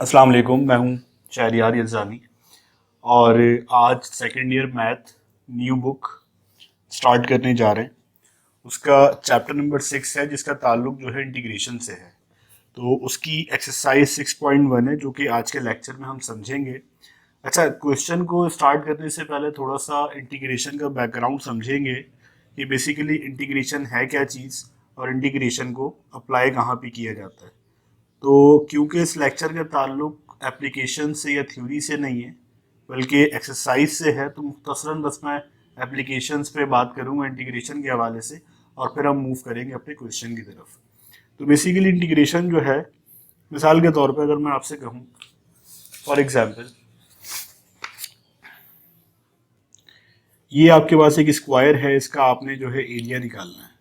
अस्सलाम वालेकुम। मैं हूँ शहरियार यज़ानी और आज second year math new book start करने जा रहे हैं। उसका चैप्टर नंबर 6 है जिसका ताल्लुक जो है इंटीग्रेशन से है। तो उसकी एक्सरसाइज 6.1 है जो कि आज के लेक्चर में हम समझेंगे। अच्छा, क्वेश्चन को स्टार्ट करने से पहले थोड़ा सा इंटीग्रेशन का बैकग्राउंड समझेंगे कि बेसिकली इंटीग्रेशन है क्या चीज़ और इंटीग्रेशन को अप्लाई कहाँ पे किया जाता है। तो क्योंकि इस लेक्चर का ताल्लुक एप्लीकेशन से या थ्योरी से नहीं है बल्कि एक्सरसाइज से है, तो मुख्तसरन बस मैं एप्लीकेशंस पे बात करूंगा इंटीग्रेशन के हवाले से और फिर हम मूव करेंगे अपने क्वेश्चन की तरफ। तो बेसिकली इंटीग्रेशन जो है, मिसाल के तौर पे अगर मैं आपसे कहूँ फॉर एग्जांपल, ये आपके पास एक स्क्वायर है, इसका आपने जो है एरिया निकालना है।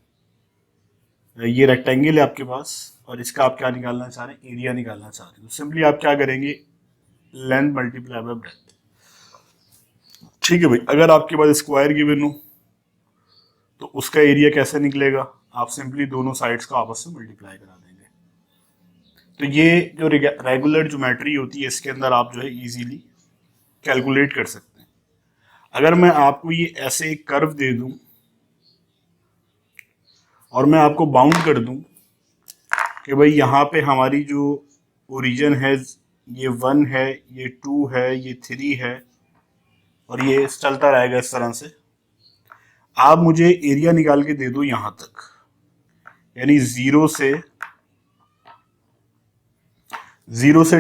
ये रेक्टेंगल है आपके पास और इसका आप क्या निकालना चाह रहे हैं, एरिया निकालना चाह रहे हैं। तो सिंपली आप क्या करेंगे, लेंथ मल्टीप्लाई बाय ब्रेथ। ठीक है भाई, अगर आपके पास स्क्वायर गिवन हो तो उसका एरिया कैसे निकलेगा, आप सिंपली दोनों साइड्स को आपस में मल्टीप्लाई करा देंगे। तो ये जो रेगुलर ज्योमेट्री होती है इसके अंदर आप जो है इजीली कैलकुलेट कर सकते हैं। अगर मैं आपको ये ऐसे एक कर्व दे दूं और मैं आपको बाउंड कर दूं कि भाई यहाँ पे हमारी जो ओरिजिन है ये 1 है, ये 2 है, ये 3 है और ये चलता रहेगा इस तरह से, आप मुझे एरिया निकाल के दे दो यहां तक, यानी जीरो से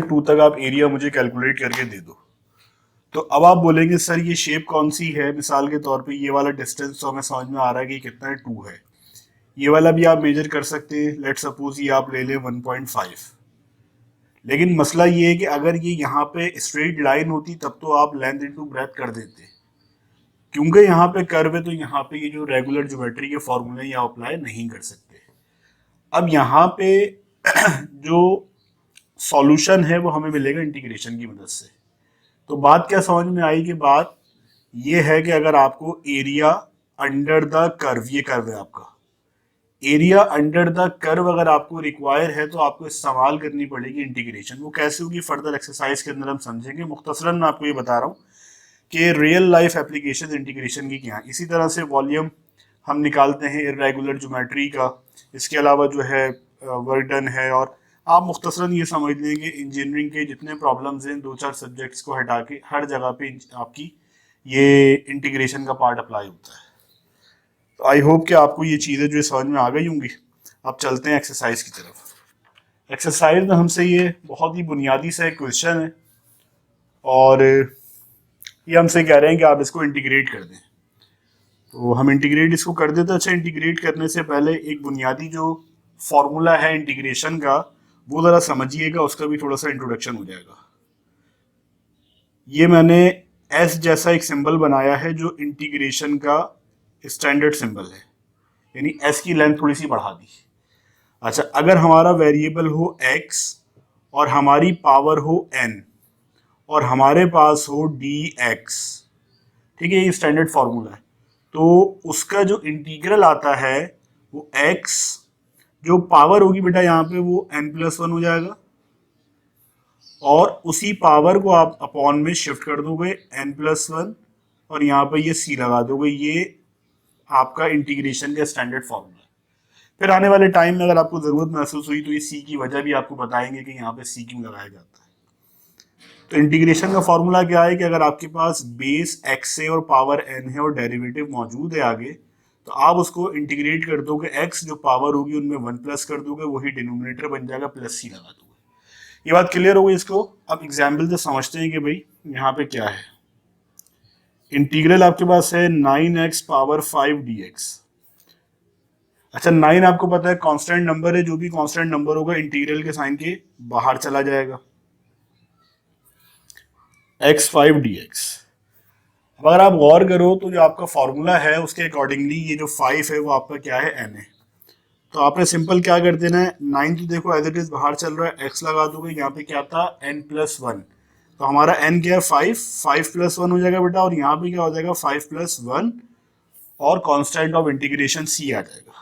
2 तक आप एरिया मुझे कैलकुलेट करके दे दो। तो अब आप बोलेंगे सर ये शेप कौन सी है, मिसाल के तौर पे ये वाला डिस्टेंस तो हमें समझ में आ रहा है कि कितना है, 2 है। ये वाला भी आप मेजर कर सकते हैं, लेट सपोज ये आप ले लें 1.5। लेकिन मसला ये है कि अगर ये यहाँ पे स्ट्रेट लाइन होती तब तो आप लेंथ इनटू ब्रेथ कर देते, क्योंकि यहाँ पे कर्व है तो यहाँ पे ये जो रेगुलर ज्योमेट्री के फॉर्मूले ये अप्लाई नहीं कर सकते। अब यहाँ पे जो सॉल्यूशन है वो हमें मिलेगा इंटीग्रेशन की मदद से। तो बात क्या समझ में आई कि बात ये है कि अगर आपको एरिया अंडर द कर्व, ये कर्व है आपका, एरिया अंडर द कर्व अगर आपको रिक्वायर है तो आपको इस्तेमाल करनी पड़ेगी इंटीग्रेशन। वो कैसे होगी फर्दर एक्सरसाइज के अंदर हम समझेंगे। मुख्तसरन मैं आपको ये बता रहा हूँ कि रियल लाइफ एप्लीकेशन इंटीग्रेशन की क्या है। इसी तरह से वॉल्यूम हम निकालते हैं इरेगुलर ज्योमेट्री का, इसके अलावा जो है वर्क डन है। और आप मुख्तसरन ये समझ लें कि इंजीनियरिंग के जितने प्रॉब्लम्स हैं 2-4 सब्जेक्ट्स को हटा के हर जगह पे आपकी ये इंटीग्रेशन का पार्ट अप्लाई होता है। तो आई होप कि आपको ये चीज़ें जो समझ में आ गई होंगी। अब चलते हैं एक्सरसाइज की तरफ। एक्सरसाइज में हमसे ये बहुत ही बुनियादी सा एक क्वेश्चन है और ये हमसे कह रहे हैं कि आप इसको इंटीग्रेट कर दें। तो हम इंटीग्रेट इसको कर देते हैं। अच्छा, इंटीग्रेट करने से पहले एक बुनियादी जो फॉर्मूला है इंटीग्रेशन का वो ज़रा समझिएगा, उसका भी थोड़ा सा इंट्रोडक्शन हो जाएगा। ये मैंने एस जैसा एक सिंबल बनाया है जो इंटीग्रेशन का स्टैंडर्ड सिंबल है, यानी एस की लेंथ थोड़ी सी बढ़ा दी। अच्छा, अगर हमारा वेरिएबल हो एक्स और हमारी पावर हो एन और हमारे पास हो डी एक्स, ठीक है, ये स्टैंडर्ड फॉर्मूला है, तो उसका जो इंटीग्रल आता है वो एक्स, जो पावर होगी बेटा यहाँ पे वो n+1 हो जाएगा और उसी पावर को आप अपॉन में शिफ्ट कर दोगे n+1 और यहाँ पे ये c लगा दोगे। ये आपका इंटीग्रेशन का स्टैंडर्ड फॉर्मूला है। फिर आने वाले टाइम में अगर आपको जरूरत महसूस हुई तो ये c की वजह भी आपको बताएंगे कि यहाँ पे c क्यों लगाया जाता है। तो इंटीग्रेशन का फॉर्मूला क्या है कि अगर आपके पास बेस x है और पावर n है और डेरिवेटिव मौजूद है आगे, तो आप उसको इंटीग्रेट कर दोगे, x जो पावर होगी उनमें 1 प्लस कर दोगे, वही डिनोमिनेटर बन जाएगा, प्लस c लगा दोगे। ये बात क्लियर हो गई इसको। अब एग्जाम्पल से समझते हैं कि भाई यहाँ पे क्या है। इंटीग्रल आपके पास है 9x पावर 5 dx। अच्छा, 9 आपको पता है कांस्टेंट नंबर है, जो भी कांस्टेंट नंबर होगा इंटीग्रल के साइन के बाहर चला जाएगा, x5 dx। अब अगर आप गौर करो तो जो आपका फॉर्मूला है उसके अकॉर्डिंगली ये जो 5 है वो आपका क्या है, n है। तो आपने सिंपल क्या कर देना है, 9 तो देखो एज इट इज बाहर चल रहा है, x लगा दोगे, यहाँ पे क्या था n+1, तो हमारा n क्या है 5+1 हो जाएगा बेटा, और यहाँ पे क्या हो जाएगा 5+1 और कांस्टेंट ऑफ इंटीग्रेशन c आ जाएगा।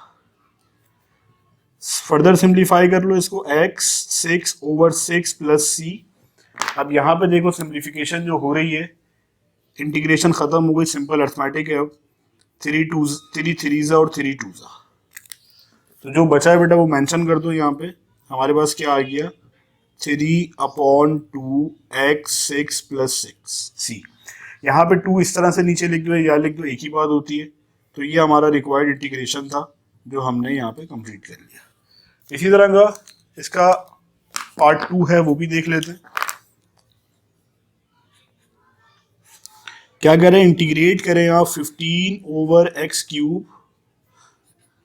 फर्दर सिंप्लीफाई कर लो इसको, x 6/6 + c अब यहाँ पे देखो सिंप्लीफिकेशन जो हो रही है, इंटीग्रेशन खत्म हो गई, सिंपल अर्थमेटिक है अब। थ्री थ्रीजा और थ्री टूजा, तो जो बचा है बेटा वो मेंशन कर दो यहाँ पे। हमारे पास क्या आ गया, 3/2x6 + 6 सी। यहाँ पे 2 इस तरह से नीचे लिख दो या लिख दो, एक ही बात होती है। तो ये हमारा रिक्वायर्ड इंटीग्रेशन था जो हमने यहाँ पे कंप्लीट कर लिया। इसी तरह का इसका पार्ट 2 है, वो भी देख लेते हैं। क्या करें, इंटीग्रेट करें आप 15/x³।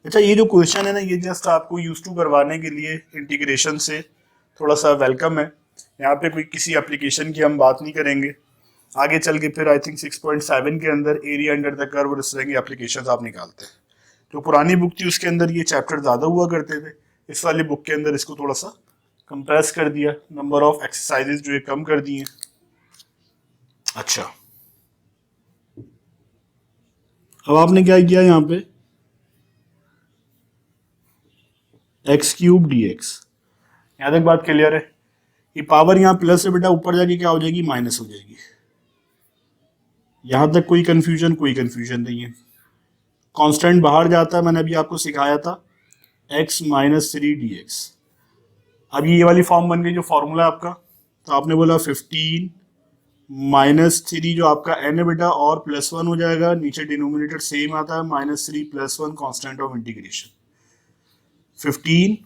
अच्छा, ये जो क्वेश्चन है ना, ये जस्ट आपको यूज टू करवाने के लिए इंटीग्रेशन से थोड़ा सा वेलकम है। यहाँ पे कोई किसी एप्लीकेशन की हम बात नहीं करेंगे। आगे चल के फिर आई थिंक 6.7 के अंदर एरिया अंडर द कर्व और इस तरह की एप्लीकेशन आप निकालते हैं। जो पुरानी बुक थी उसके अंदर ये चैप्टर ज़्यादा हुआ करते थे, इस वाली बुक के अंदर इसको थोड़ा सा कंप्रेस कर दिया, नंबर ऑफ एक्सरसाइजेज जो है कम कर दिए। अच्छा, अब आपने क्या किया यहाँ पे, x³ dx। यहाँ तक बात क्लियर है। ये पावर यहाँ प्लस है बेटा, ऊपर जाके क्या हो जाएगी, माइनस हो जाएगी। यहाँ तक कोई कंफ्यूजन नहीं है। कांस्टेंट बाहर जाता है, मैंने अभी आपको सिखाया था, x - 3 dx। अब ये वाली फॉर्म बन गई जो फॉर्मूला है आपका। तो आपने बोला 15 - 3 जो आपका n है बेटा, और +1 हो जाएगा, नीचे डिनोमिनेटर सेम आता है, -3 + 1 कांस्टेंट ऑफ इंटीग्रेशन। 15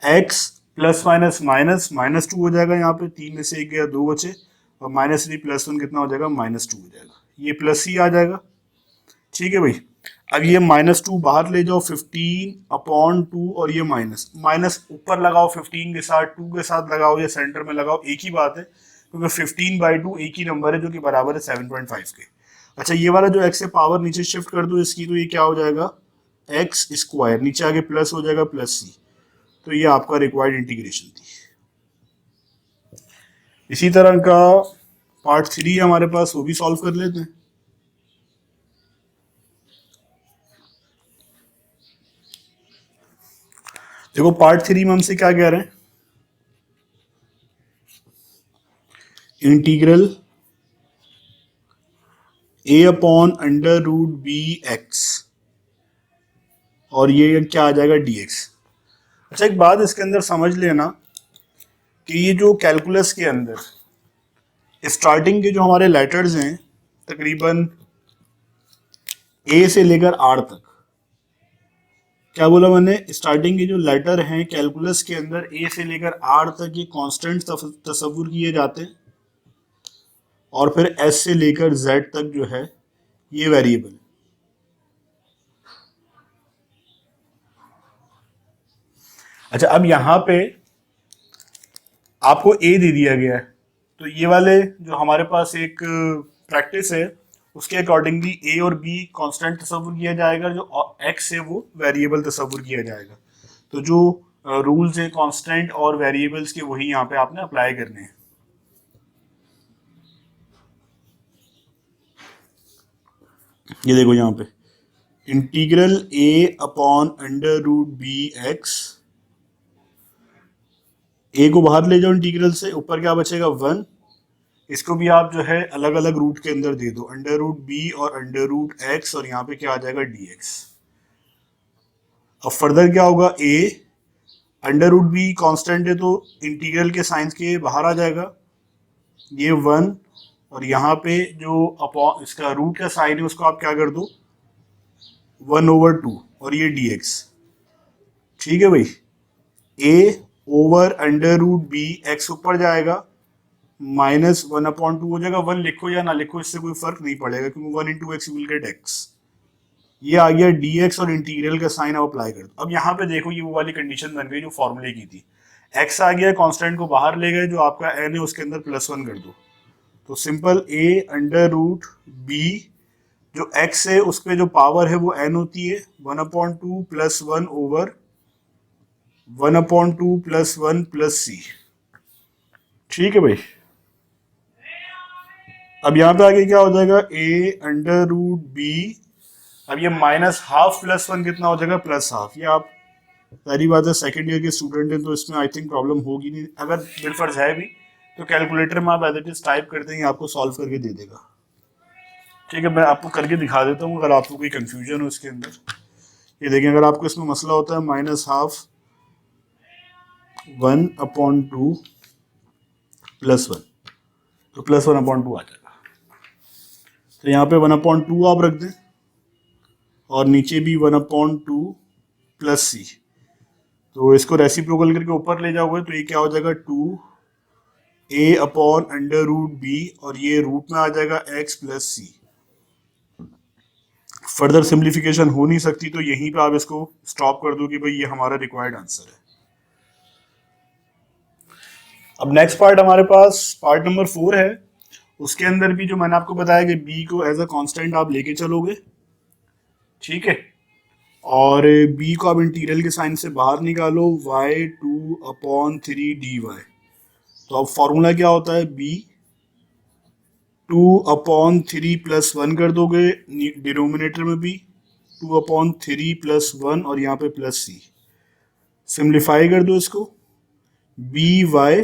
x ±- -2 हो जाएगा, यहाँ पे 3 में से 1 गया, 2 बचे, और -3 + 1 कितना हो जाएगा, -2 हो जाएगा। ये प्लस ही आ जाएगा, ठीक है भाई। अब ये -2 बाहर ले जाओ, 15/2, और ये माइनस ऊपर लगाओ 15 के साथ, 2 के साथ लगाओ या सेंटर में लगाओ, एक ही बात है, क्योंकि 15/2 एक ही नंबर है जो कि बराबर है 7.5 के। अच्छा, ये वाला जो x है पावर नीचे शिफ्ट कर दो इसकी, तो ये क्या हो जाएगा, x², नीचे आगे प्लस हो जाएगा, +c। तो ये आपका रिक्वायर्ड इंटीग्रेशन थी। इसी तरह का पार्ट 3 हमारे पास, वो भी सॉल्व कर लेते हैं। देखो पार्ट 3 में हमसे क्या कह रहे हैं, इंटीग्रल a/√bx, और ये क्या आ जाएगा, dx। अच्छा, एक बात इसके अंदर समझ लेना कि ये जो कैलकुलस के अंदर स्टार्टिंग के जो हमारे लेटर्स हैं, तकरीबन ए से लेकर आर तक, क्या बोला मैंने, स्टार्टिंग के जो लेटर हैं कैलकुलस के अंदर ए से लेकर आर तक, ये कांस्टेंट तस्वुर किए जाते हैं, और फिर एस से लेकर जेड तक जो है ये वेरिएबल। अच्छा, अब यहां पे आपको ए दे दिया गया है, तो ये वाले जो हमारे पास एक प्रैक्टिस है, उसके अकॉर्डिंगली ए और बी कांस्टेंट तस्वुर किया जाएगा, जो एक्स है वो वेरिएबल तस्वुर किया जाएगा। तो जो रूल्स है कांस्टेंट और वेरिएबल्स के, वही यहाँ पे आपने अप्लाई करने हैं। ये देखो यहाँ पे, इंटीग्रल a/√bx, ए को बाहर ले जाओ इंटीग्रल से, ऊपर क्या बचेगा, 1। इसको भी आप जो है अलग अलग रूट के अंदर दे दो, √b और √x, और यहाँ पे क्या आ जाएगा, dx। अब फर्दर क्या होगा, a √b कांस्टेंट है, तो इंटीग्रल के साइंस के बाहर आ जाएगा, ये 1, और यहाँ पे जो अपॉन इसका रूट का साइन है उसको आप क्या कर दो, 1/2, और ये dx। ठीक है भाई, a/√b, x ऊपर जाएगा, -1/2 हो जाएगा। 1 लिखो या ना लिखो, इससे कोई फर्क नहीं पड़ेगा, क्योंकि 1 × x विल गेट x। ये आ गया dx, और इंटीग्रल का साइन आप अप्लाई कर दो। अब यहाँ पे देखो, ये वो वाली कंडीशन बन गई जो फॉर्मूले की थी, x आ गया, कांस्टेंट को बाहर ले गए, जो आपका n है उसके अंदर +1 कर दो, तो सिंपल a/√b, जो x है उस पर जो पावर है वो n होती है, 1/2 + 1/2 + 1 + c। ठीक है भाई। अब यहाँ पे आगे क्या हो जाएगा, a/√b, अब ये -½ + 1 कितना हो जाएगा, +½ ये आप, पहली बात है सेकेंड ईयर के स्टूडेंट हैं तो इसमें आई थिंक प्रॉब्लम होगी नहीं, अगर बिलफर्ज है भी तो कैलकुलेटर में आप एज इट इज टाइप करते हैं, आपको सॉल्व करके दे देगा। ठीक है, मैं आपको करके दिखा देता हूँ अगर आपको कोई कंफ्यूजन हो इसके अंदर। ये देखें, अगर आपको इसमें मसला होता है -12 1/2 +1, तो +1/2 आ जाएगा। तो यहाँ पे 1/2 आप रख दें और नीचे भी 1/2 + c। तो इसको रेसिप्रोकल करके ऊपर ले जाओगे तो ये क्या हो जाएगा 2a/√b और ये रूट में आ जाएगा x + c। फर्दर सिंप्लीफिकेशन हो नहीं सकती, तो यहीं पे आप इसको स्टॉप कर दो कि भाई ये हमारा रिक्वायर्ड आंसर है। अब नेक्स्ट पार्ट हमारे पास पार्ट नंबर 4 है। उसके अंदर भी जो मैंने आपको बताया कि b को एज अ कांस्टेंट आप लेके चलोगे, ठीक है, और b को आप इंटीग्रल के साइन से बाहर निकालो y2/3 dy। तो अब फॉर्मूला क्या होता है, b 2/3 + 1 कर दोगे, डिनोमिनेटर में भी 2/3 + 1 और यहाँ पे +c। सिंप्लीफाई कर दो इसको, by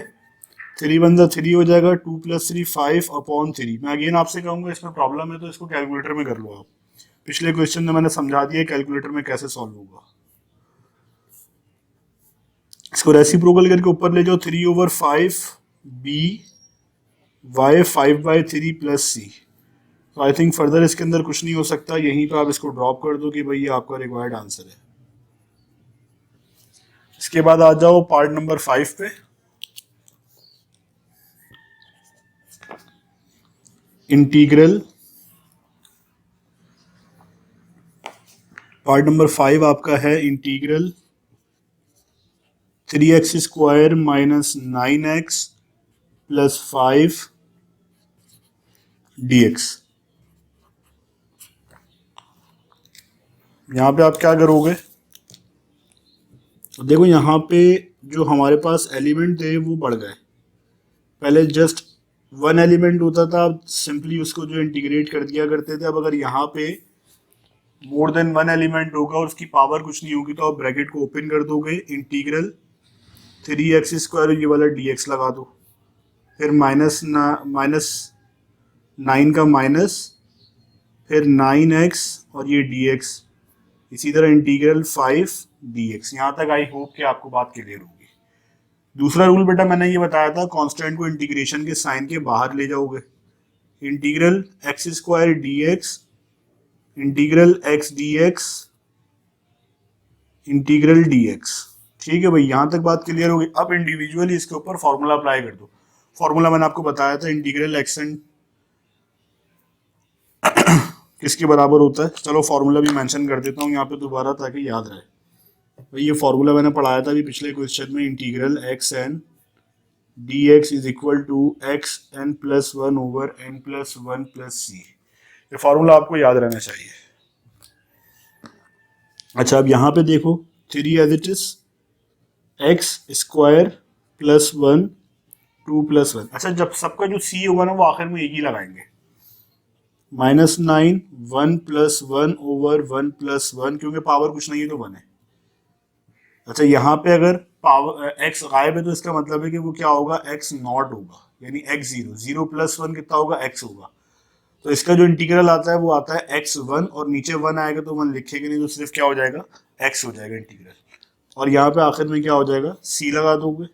3 × 1 3 हो जाएगा, 2 + 3 5/3। मैं अगेन आपसे कहूँगा इसमें प्रॉब्लम है तो इसको कैलकुलेटर में कर लो आप। पिछले क्वेश्चन में मैंने समझा दिया कैलकुलेटर में कैसे सॉल्व होगा। इसको रेसिप्रोकल करके ऊपर ले जाओ, 3/5 b y 5/3 + c। तो आई थिंक फर्दर इसके अंदर कुछ नहीं हो सकता, यहीं पे आप इसको ड्रॉप कर दो कि भाई ये आपका रिक्वायर्ड आंसर है। इसके बाद आ जाओ पार्ट नंबर 5 पे। इंटीग्रल पार्ट नंबर 5 आपका है इंटीग्रल 3x² - 9x + 5 dx। यहाँ पे आप क्या करोगे, तो देखो यहाँ पे जो हमारे पास एलिमेंट थे वो बढ़ गए। पहले जस्ट 1 एलिमेंट होता था, अब सिंपली उसको जो इंटीग्रेट कर दिया करते थे। अब अगर यहाँ पे मोर देन 1 एलिमेंट होगा और उसकी पावर कुछ नहीं होगी तो आप ब्रैकेट को ओपन कर दोगे, इंटीग्रल 3x² ये वाला dx लगा दो, फिर -9 का माइनस, फिर 9x और ये dx, इसी तरह इंटीग्रल 5 dx। यहाँ तक आई होप कि आपको बात क्लियर होगी। दूसरा रूल बेटा मैंने ये बताया था, कांस्टेंट को इंटीग्रेशन के साइन के बाहर ले जाओगे, integral x² dx, integral x dx, integral dx। ठीक है भाई, यहाँ तक बात क्लियर होगी। अब इंडिविजुअली इसके ऊपर फॉर्मूला अप्लाई कर दो। फॉर्मूला मैंने आपको बताया था, इंटीग्रल xn किसके बराबर होता है। चलो फॉर्मूला भी मेंशन कर देता हूँ यहाँ पे दोबारा ताकि याद रहे। भाई ये फॉर्मूला मैंने पढ़ाया था अभी पिछले क्वेश्चन में, integral xn dx is equal to xn + 1/n + 1 + c। ये फॉर्मूला आपको याद रहना चाहिए। अच्छा, अब यहाँ पे देखो 3 एज इट इज, x² + 1 2 + 1। अच्छा, जब सबका जो c होगा ना वो आखिर में एक ही लगाएंगे, -9 1 + 1/1 + 1, क्योंकि पावर कुछ नहीं है तो 1 है। अच्छा, यहाँ पे अगर पावर x गायब है तो इसका मतलब है कि वो क्या होगा, x0 होगा, यानी x0, 0 + 1 कितना होगा, x होगा। तो इसका जो इंटीग्रल आता है वो आता है x1 और नीचे 1 आएगा तो 1 लिखेंगे नहीं, तो सिर्फ क्या हो जाएगा, x हो जाएगा इंटीग्रल। और यहाँ पे आखिर में क्या हो जाएगा, c लगा दोगे,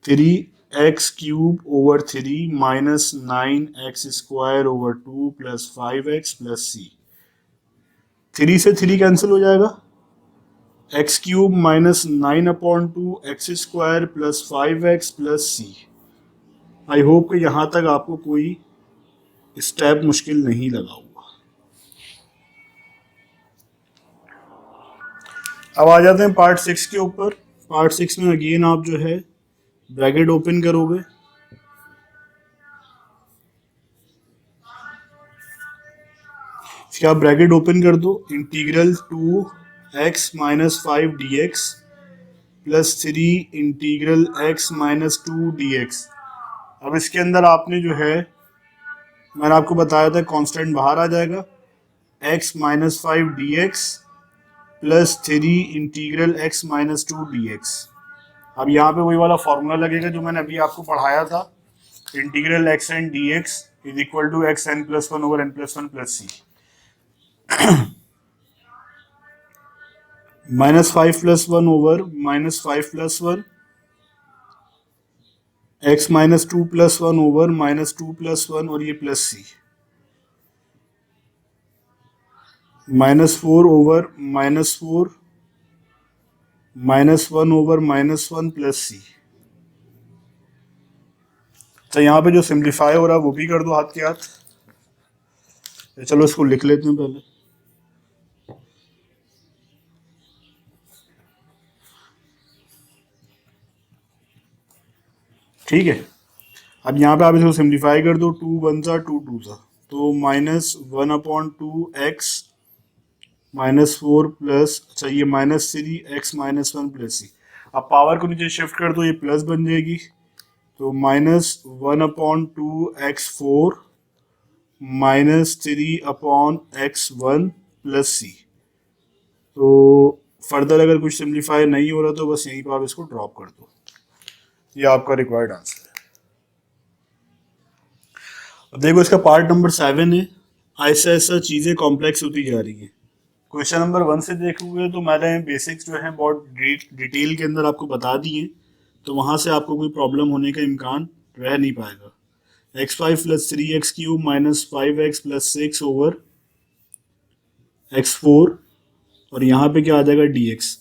3x³ / 3 - 9x² / 2 + 5x + c। 3 से 3 कैंसिल हो जाएगा, x³ - 9/2 x² + 5x + c। I hope कि यहाँ तक आपको कोई स्टेप मुश्किल नहीं लगा होगा। अब आ जाते हैं पार्ट 6 के ऊपर। पार्ट 6 में अगेन आप जो है ब्रैकेट ओपन करोगे, फिर आप ब्रैकेट ओपन कर दो, integral 2x - 5 dx + 3 integral x - 2 dx। अब इसके अंदर आपने जो है, मैंने आपको बताया था कांस्टेंट बाहर आ जाएगा, x - 5 dx + 3 integral x - 2 dx। अब यहाँ पे वही वाला फॉर्मूला लगेगा जो मैंने अभी आपको पढ़ाया था, integral X N D X is equal to X N plus one over N plus one plus C. -5 + 1 over -5 + 1 x -2 + 1 over -2 + 1 और ये प्लस सी, -4 ओवर -4 -1 ओवर -1 प्लस सी। तो यहाँ पे जो सिंप्लीफाई हो रहा है वो भी कर दो हाथ के हाथ। चलो इसको लिख लेते हैं पहले। ठीक है, अब यहाँ पे आप इसको सिंप्लीफाई कर दो, 2 वन सा 2 2 सा, तो -1/2 x -4 प्लस, अच्छा ये -3 x -1 प्लस सी। अब पावर को नीचे शिफ्ट कर दो, ये प्लस बन जाएगी, तो -1/2 x4 -3/x1 प्लस सी। तो फर्दर अगर कुछ सिंप्लीफाई नहीं हो रहा तो बस यहीं पर आप इसको ड्रॉप कर दो, ये आपका रिक्वायर्ड आंसर है। अब देखो इसका पार्ट नंबर 7 है, ऐसा ऐसा चीज़ें कॉम्प्लेक्स होती जा रही हैं। क्वेश्चन नंबर 1 से देखोगे तो मैंने बेसिक्स जो है बहुत डिटेल के अंदर आपको बता दिए, तो वहाँ से आपको कोई प्रॉब्लम होने का इम्कान रह नहीं पाएगा। x5 + 3x³ -5x + 6 over x4 और यहाँ पे क्या आ जाएगा dx।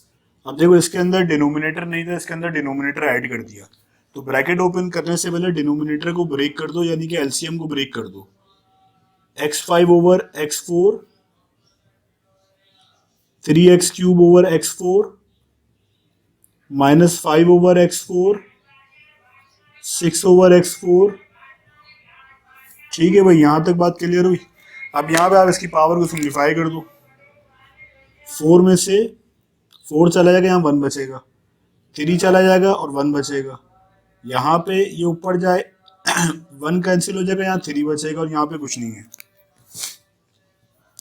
अब देखो इसके अंदर डिनोमिनेटर नहीं था, इसके अंदर डिनोमिनेटर ऐड कर दिया, तो ब्रैकेट ओपन करने से पहले डिनोमिनेटर को ब्रेक कर दो, यानी कि एलसीएम को ब्रेक कर दो। x5 over x4 3x³ over x4 -5 over x4 6 over x4। ठीक है भाई, यहां तक बात क्लियर हुई। अब यहाँ पे आप इसकी पावर को सिंप्लीफाई कर दो, 4 में से 4 चला जाएगा, यहाँ 1 बचेगा, 3 चला जाएगा और 1 बचेगा, यहाँ पे ये ऊपर जाए 1 कैंसिल हो जाएगा, यहाँ 3 बचेगा और यहाँ पे कुछ नहीं है।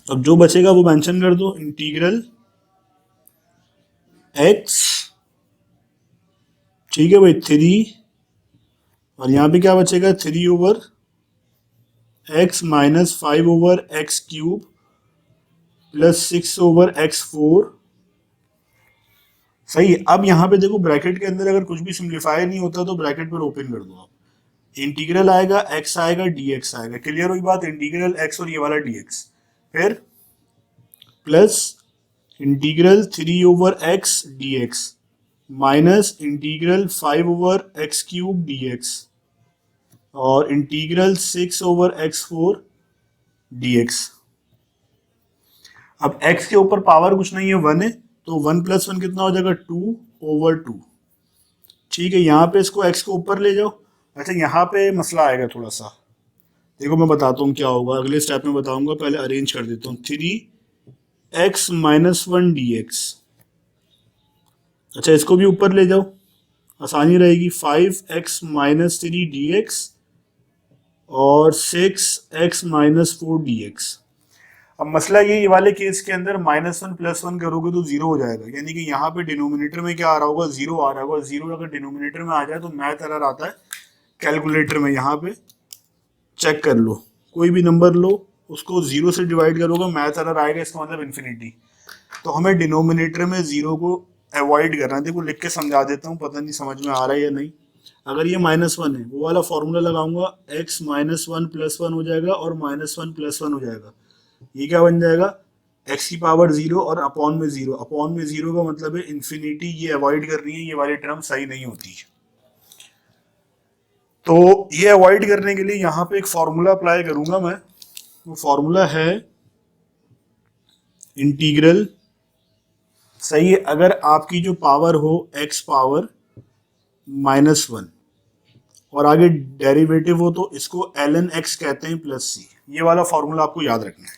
अब जो बचेगा वो मेंशन कर दो, इंटीग्रल x, ठीक है भाई 3, और यहाँ पे क्या बचेगा 3 over x -5 over x³ plus 6 over x4। सही है। अब यहाँ पे देखो ब्रैकेट के अंदर अगर कुछ भी सिंप्लीफाई नहीं होता तो ब्रैकेट पर ओपन कर दो आप, इंटीग्रल आएगा x आएगा dx आएगा, क्लियर हुई बात, इंटीग्रल x और ये वाला dx, फिर plus integral 3 over x dx minus integral 5 over x³ dx और इंटीग्रल 6 ओवर x4 dx। अब x के ऊपर पावर कुछ नहीं है, 1 है, तो 1 + 1 कितना हो जाएगा 2 ओवर 2। ठीक है, यहाँ पे इसको x को ऊपर ले जाओ। अच्छा यहाँ पे मसला आएगा थोड़ा सा, देखो मैं बताता हूँ क्या होगा, अगले स्टेप में बताऊंगा, पहले अरेंज कर देता हूँ। 3x -1 dx, अच्छा इसको भी ऊपर ले जाओ, आसानी रहेगी। 5x -3 dx और 6x -4 dx। अब मसला ये वाले केस के अंदर -1 + 1 करोगे तो 0 हो जाएगा, यानी कि यहाँ पे डिनोमिनेटर में क्या आ रहा होगा 0 आ रहा होगा। 0 अगर डिनोमिनेटर में आ जाए तो मैथ एरर आता है कैलकुलेटर में, यहाँ पे चेक कर लो, कोई भी नंबर लो उसको 0 से डिवाइड करोगे मैथ एरर आएगा, इसका मतलब इन्फिनिटी। तो हमें डिनोमिनेटर में 0 को अवॉइड करना है। देखो लिख के समझा देता हूँ, पता नहीं समझ में आ रहा है या नहीं। अगर ये -1 है, वो वाला फॉर्मूला लगाऊंगा, x -1 + 1 हो जाएगा और -1 + 1 हो जाएगा, ये क्या बन जाएगा x की पावर 0 और अपॉन में 0। अपॉन में 0 का मतलब है इन्फिनिटी, ये अवॉइड करनी है, ये वाली टर्म सही नहीं होती। तो ये अवॉइड करने के लिए यहाँ पे एक फॉर्मूला अप्लाई करूंगा मैं, वो फॉर्मूला है इंटीग्रल, सही है, अगर आपकी जो पावर हो x पावर -1 और आगे डेरिवेटिव हो तो इसको ln x कहते हैं प्लस c। ये वाला फॉर्मूला आपको याद रखना है।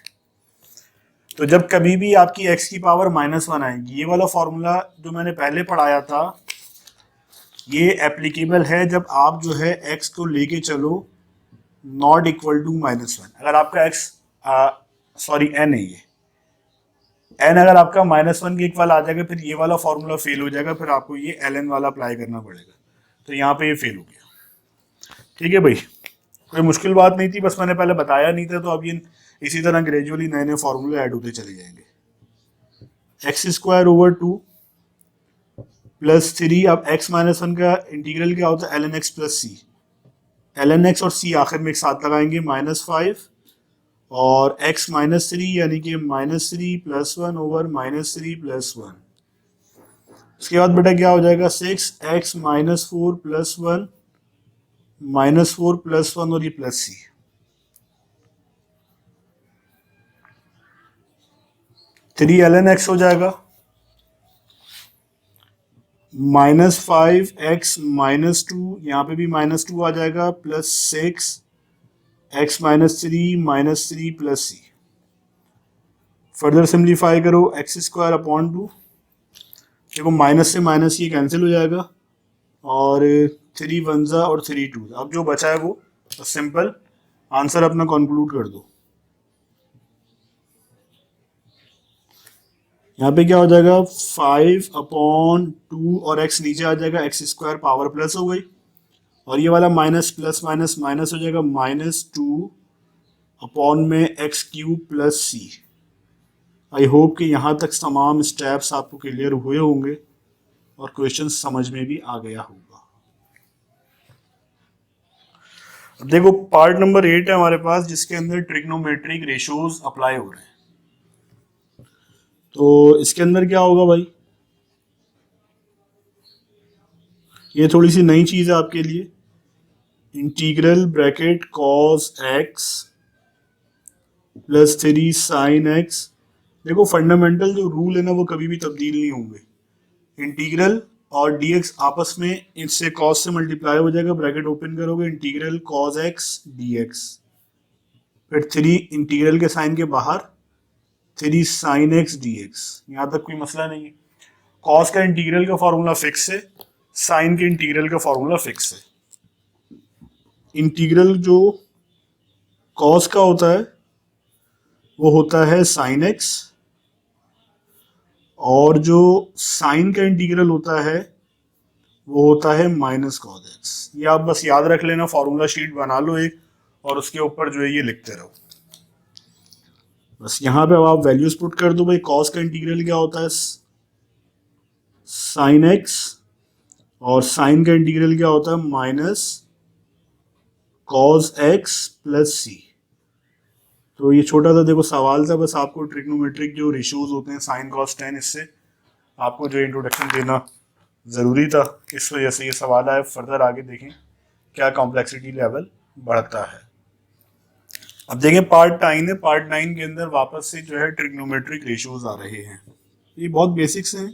तो जब कभी भी आपकी x की पावर -1 आएगी, ये वाला फॉर्मूला जो मैंने पहले पढ़ाया था ये एप्लीकेबल है जब आप जो है x को लेके चलो नॉट इक्वल टू -1। अगर आपका x n है, ये एन अगर आपका -1 के इक्वल आ जाएगा फिर ये वाला फॉर्मूला फेल हो जाएगा, फिर आपको ये एल एन वाला अप्लाई करना पड़ेगा। तो यहाँ पे ये फेल हो गया। ठीक है भाई, कोई मुश्किल बात नहीं थी, बस मैंने पहले बताया नहीं था, तो अब ये इसी तरह ग्रेजुअली नए नए फॉर्मूले ऐड होते चले जाएंगे। x²/2 +3, अब x-1 का इंटीग्रल क्या होता है, ln x + c। ln x और c आखिर में एक साथ लगाएंगे, -5 और x -3 यानी कि -3 + 1 / -3 + 1। उसके बाद बेटा क्या हो जाएगा, 6x - 4 + 1 -4 + 1 और ये +c। थ्री ln x हो जाएगा, -5x - 2, यहाँ पे भी -2 आ जाएगा, +6 x - 3 -3 + c। फर्दर सिंप्लीफाई करो, x²/2, देखो माइनस से माइनस ये कैंसिल हो जाएगा, और 3 1 और 3 2, अब जो बचा है वो सिंपल आंसर अपना कंक्लूड कर दो। यहाँ पे क्या हो जाएगा, 5/2 और x नीचे आ जाएगा, x² पावर प्लस हो गई, और ये वाला माइनस प्लस माइनस माइनस हो जाएगा, -2 में x³ + c। आई होप कि यहाँ तक तमाम स्टेप्स आपको क्लियर हुए होंगे और क्वेश्चन समझ में भी आ गया होगा। अब देखो पार्ट नंबर 8 है हमारे पास, जिसके अंदर ट्रिग्नोमेट्रिक रेशोज अप्लाई हो रहे हैं। तो इसके अंदर क्या होगा भाई, ये थोड़ी सी नई चीज है आपके लिए, integral bracket cos x +3 sin x। देखो फंडामेंटल जो रूल है ना वो कभी भी तब्दील नहीं होंगे। इंटीग्रल और dx आपस में इससे cos से मल्टीप्लाई हो जाएगा, ब्रैकेट ओपन करोगे, इंटीग्रल cos x dx, फिर 3 इंटीग्रल के साइन के बाहर 3 sin x dx। यहाँ तक कोई मसला नहीं है। cos का इंटीग्रल का फॉर्मूला फिक्स है, साइन के इंटीग्रल का फॉर्मूला फिक्स है। इंटीग्रल जो cos का होता है वो होता है sin x, और जो साइन का इंटीग्रल होता है वो होता है -cos x। ये आप बस याद रख लेना, फॉर्मूला शीट बना लो एक, और उसके ऊपर जो है ये लिखते रहो। बस यहाँ पे अब आप वैल्यूज पुट कर दो भाई, cos का इंटीग्रल क्या होता है sin x, और साइन का इंटीग्रल क्या होता है -cos x + c। तो ये छोटा सा देखो सवाल था, बस आपको ट्रिग्नोमेट्रिक जो रेशियोज होते हैं sin cos tan, इससे आपको जो इंट्रोडक्शन देना ज़रूरी था, इस वजह से ये सवाल आया। फर्दर आगे देखें क्या कॉम्प्लेक्सिटी लेवल बढ़ता है। अब देखें पार्ट 9 है, पार्ट 9 के अंदर वापस से जो है ट्रिग्नोमेट्रिक रेशियोज आ रहे हैं। ये बहुत बेसिक्स हैं,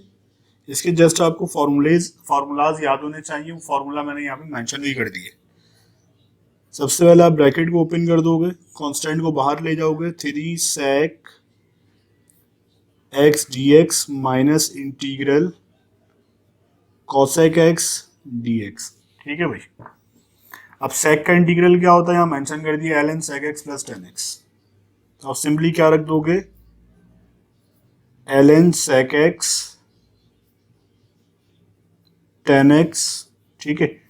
इसके जस्ट आपको फार्मूलाज याद होने चाहिए। वो फार्मूला मैंने यहाँ पे मेंशन भी कर दिए। सबसे पहले आप ब्रैकेट को ओपन कर दोगे, कांस्टेंट को बाहर ले जाओगे, 3 sec x dx minus integral cosec x dx। ठीक है भाई। अब sec का इंटीग्रल क्या होता है, यहाँ मेंशन कर दिया, ln sec x + tan x। तो आप सिंपली क्या रख दोगे, ln sec x tan x। ठीक है,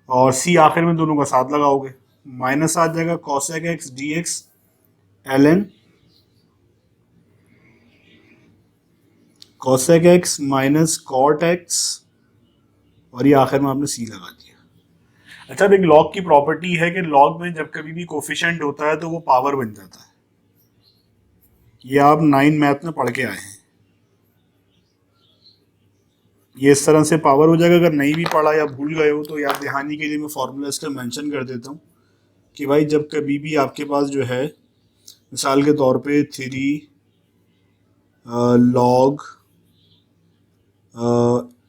और c आखिर में दोनों का साथ लगाओगे, माइनस आ जाएगा cosec x dx ln cosec x minus cot x, और ये आखिर में आपने c लगा दिया। अच्छा, अब एक लॉग की प्रॉपर्टी है कि लॉग में जब कभी भी कोफिशिएंट होता है तो वो पावर बन जाता है। ये आप 9 मैथ में पढ़ के आए हैं। ये इस तरह से पावर हो जाएगा। अगर नहीं भी पढ़ा या भूल गए हो तो याद दहानी के लिए मैं फॉर्मूला इसका मेंशन कर देता हूँ कि भाई जब कभी भी आपके पास जो है, मिसाल के तौर पे 3 लॉग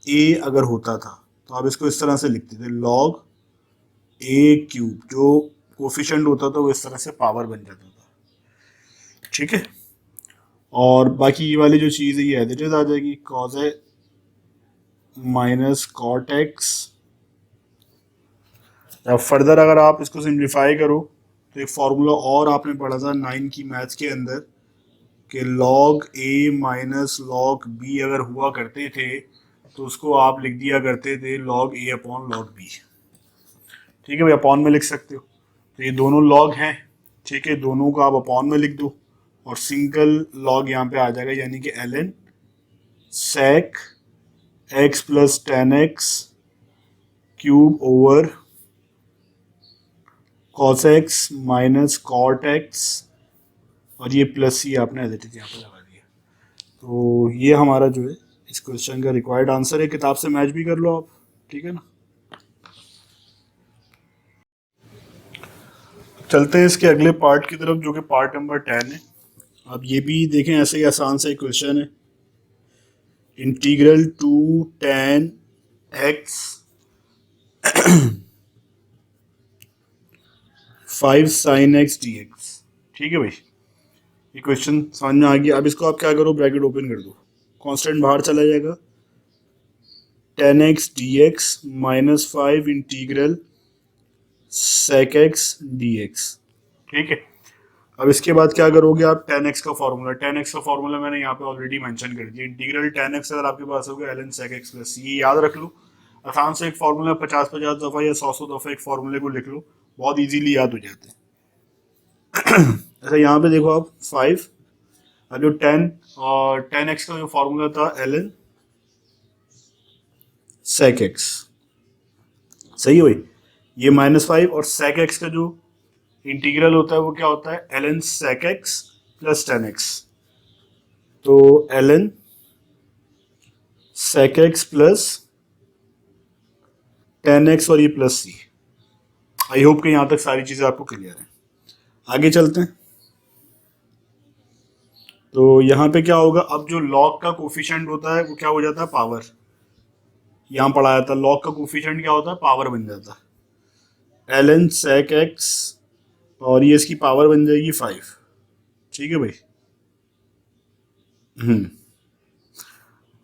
ए अगर होता था तो आप इसको इस तरह से लिखते थे, लॉग a³। जो कोफिशिएंट होता था वो इस तरह से पावर बन जाता था। ठीक है, और बाकी ये वाली जो चीज़ है ये एज इट इज आ जाएगी, cos है माइनस cot x। अब फर्दर अगर आप इसको सिंप्लीफाई करो तो एक फॉर्मूला और आपने पढ़ा था 9 की मैथ्स के अंदर कि log a minus log b अगर हुआ करते थे तो उसको आप लिख दिया करते थे log a upon log b। ठीक है भाई, अपॉन में लिख सकते हो। तो ये दोनों log हैं, ठीक है, दोनों को आप अपॉन में लिख दो और सिंगल log यहाँ पे आ जाएगा, यानी कि ln sec x plus ten x cube over cos x minus cot x, और ये प्लस सी आपने एज इट इज यहाँ पे लगा दिया। तो ये हमारा जो है इस क्वेश्चन का रिक्वायर्ड आंसर है। किताब से मैच भी कर लो आप, ठीक है ना। चलते हैं इसके अगले पार्ट की तरफ, जो कि पार्ट नंबर 10 है। अब ये भी देखें, ऐसे ही आसान सा क्वेश्चन है। Integral two tan x 5 sin x dx। ठीक है भाई, ये क्वेश्चन समझ में आ गया। अब इसको आप क्या करो, ब्रैकेट ओपन कर दो, कांस्टेंट बाहर चला जाएगा, tan x dx minus 5 integral sec x dx। ठीक है, अब इसके बाद क्या करोगे आप, tan x का फॉर्मूला, tan x का फॉर्मूला मैंने यहाँ पे ऑलरेडी मेंशन कर दिया। इंटीग्रल tan x अगर आपके पास होगा ln sec x प्लस, ये याद रख लो। आसान से एक फॉर्मूला 50-50 दफा या 100 दफा एक फॉर्मूले को लिख लो, बहुत इजीली याद हो जाते हैं। ऐसा यहाँ पे देखो आप 5, और जो 10 और tan x का जो फॉर्मूला था ln sec x, सही है भाई। ये -5 और sec x का जो इंटीग्रल होता है वो क्या होता है, ln sec x plus tan x। तो ln sec x plus tan x और ये प्लस c। आई होप कि यहां तक सारी चीजें आपको क्लियर है। आगे चलते हैं। तो यहां पे क्या होगा, अब जो log का कोफिशिएंट होता है वो क्या हो जाता है, पावर। यहां पढ़ाया था log का कोफिशिएंट क्या होता है, पावर बन जाता है ln sec x, और ये इसकी पावर बन जाएगी 5। ठीक है भाई।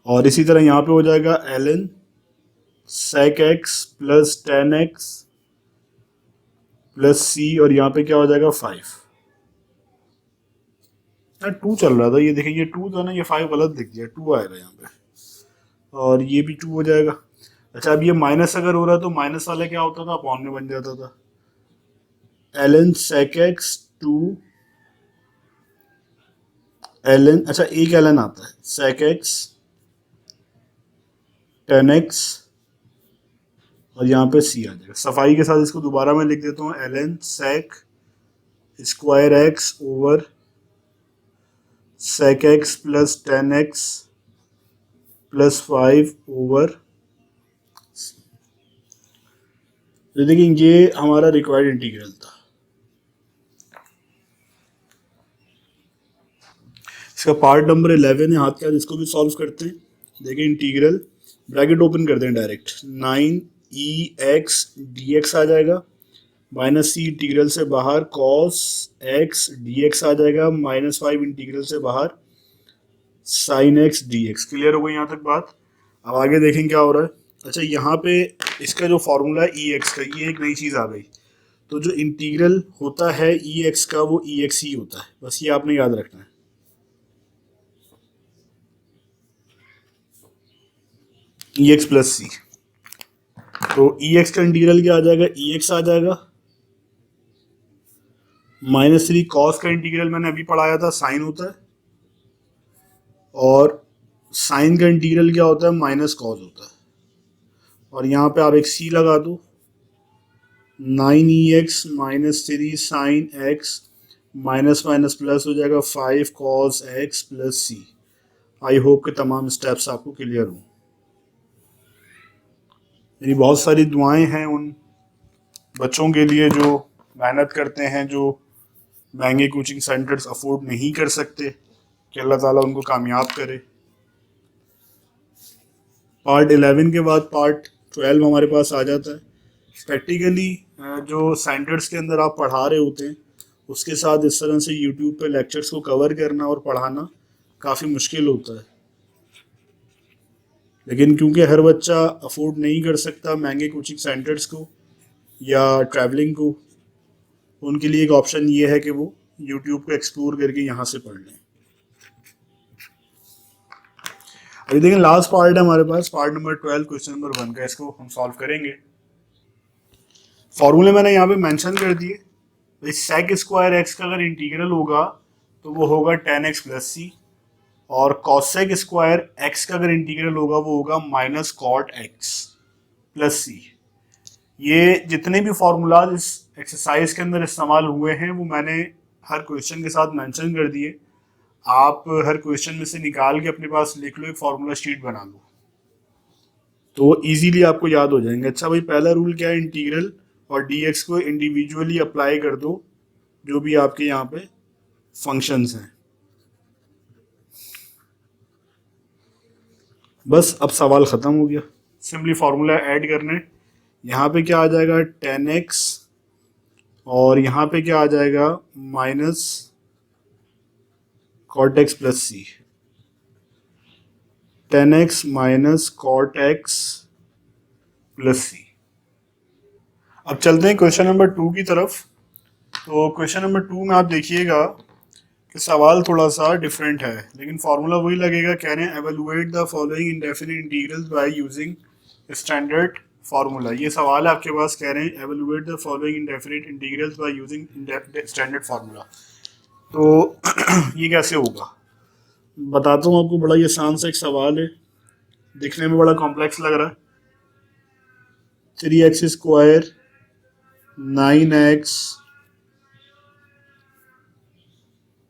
और इसी तरह यहाँ पे हो जाएगा ln sec x plus tan x plus c, और यहाँ पे क्या हो जाएगा 5। यार 2 चल रहा था, ये देखिए ये 2 था ना, ये 5 गलत दिख गया, 2 आएगा यहाँ पे, और ये भी 2 हो जाएगा। अच्छा, अब ये माइनस अगर हो रहा है तो माइनस वाला क्या होता था, अपॉन में बन जाता था ln sec x to ln, अच्छा एक ln आता है sec x tan x, और यहाँ पे c आ जाएगा। सफाई के साथ इसको दोबारा मैं लिख देता हूँ ln sec square x over sec x plus tan x plus 5 over. तो देखिए ये हमारा रिक्वायर्ड इंटीग्रल था। इसका पार्ट नंबर 11 है, हाथ के हाथ इसको भी सॉल्व करते हैं। देखिए इंटीग्रल, ब्रैकेट ओपन कर दें डायरेक्ट, 9ex dx आ जाएगा, माइनस सी इंटीग्रल से बाहर cos x dx आ जाएगा, -5 इंटीग्रल से बाहर sin x dx। क्लियर हो गई यहाँ तक बात। अब आगे देखें क्या हो रहा है। अच्छा, यहाँ पे इसका जो फॉर्मूला है ex का, ये एक नई चीज़ आ गई। तो जो इंटीग्रल होता है ex का वो ex ही होता है, बस ये आपने याद रखना है। ex प्लस सी, तो ex का इंटीग्रल क्या आ जाएगा, ex आ जाएगा, -3 cos का इंटीग्रल मैंने अभी पढ़ाया था, साइन होता है, और साइन का इंटीग्रल क्या होता है, माइनस कॉस होता है। और यहाँ पे आप एक c लगा दो, 9ex minus 3 sine x minus minus plus हो जाएगा 5 cos x plus c। I hope के तमाम स्टेप्स आपको क्लियर हो। मेरी बहुत सारी दुआएं हैं उन बच्चों के लिए जो मेहनत करते हैं, जो महंगे कोचिंग सेंटर्स अफोर्ड नहीं कर सकते, कि अल्लाह ताला उनको कामयाब करे। पार्ट 11 के बाद पार्ट 12 हमारे पास आ जाता है। प्रैक्टिकली जो सेंटर्स के अंदर आप पढ़ा रहे होते हैं उसके साथ इस तरह से यूट्यूब पे लेक्चर्स को कवर करना और पढ़ाना काफ़ी मुश्किल होता है। लेकिन क्योंकि हर बच्चा अफोर्ड नहीं कर सकता महंगे कोचिंग सेंटर्स को या ट्रैवलिंग को, उनके लिए एक ऑप्शन ये है कि वो यूट्यूब को एक्सप्लोर करके यहाँ से पढ़ लें। अभी देखें लास्ट पार्ट है हमारे पास, पार्ट नंबर 12 क्वेश्चन नंबर 1 का, इसको हम सॉल्व करेंगे। फॉर्मूले मैंने यहाँ पे मेंशन कर दिए। भाई सेक स्क्वायर एक्स का अगर इंटीग्रल होगा तो वो होगा 10x प्लस सी, और कॉसेक स्क्वायर एक्स का अगर इंटीग्रल होगा वो होगा माइनस कॉट एक्स प्लस सी। ये जितने भी फॉर्मूलाज इस एक्सरसाइज के अंदर इस्तेमाल हुए हैं वो मैंने हर क्वेश्चन के साथ मेंशन कर दिए। आप हर क्वेश्चन में से निकाल के अपने पास लिख लो, एक फॉर्मूला शीट बना लो, तो इजीली आपको याद हो जाएंगे। अच्छा भाई, पहला रूल क्या है, इंटीग्रल और डीएक्स को इंडिविजुअली अप्लाई कर दो जो भी आपके यहाँ पे फंक्शंस हैं। बस अब सवाल ख़त्म हो गया, सिंपली फार्मूला ऐड करने। यहाँ पे क्या आ जाएगा 10x, और यहाँ पे क्या आ जाएगा minus cot x plus c. 10x minus cot x plus c. अब चलते हैं क्वेश्चन नंबर 2 की तरफ। तो क्वेश्चन नंबर 2 में आप देखिएगा कि सवाल थोड़ा सा डिफरेंट है, लेकिन फार्मूला वही लगेगा। कह रहे हैं evaluate the following indefinite integrals by using standard formula. ये सवाल है आपके पास, कह रहे हैं evaluate the following indefinite integrals by using standard formula. तो ये कैसे होगा बताता हूँ आपको। बड़ा ही आसान सा एक सवाल है, दिखने में बड़ा कॉम्प्लेक्स लग रहा है। 3x square 9x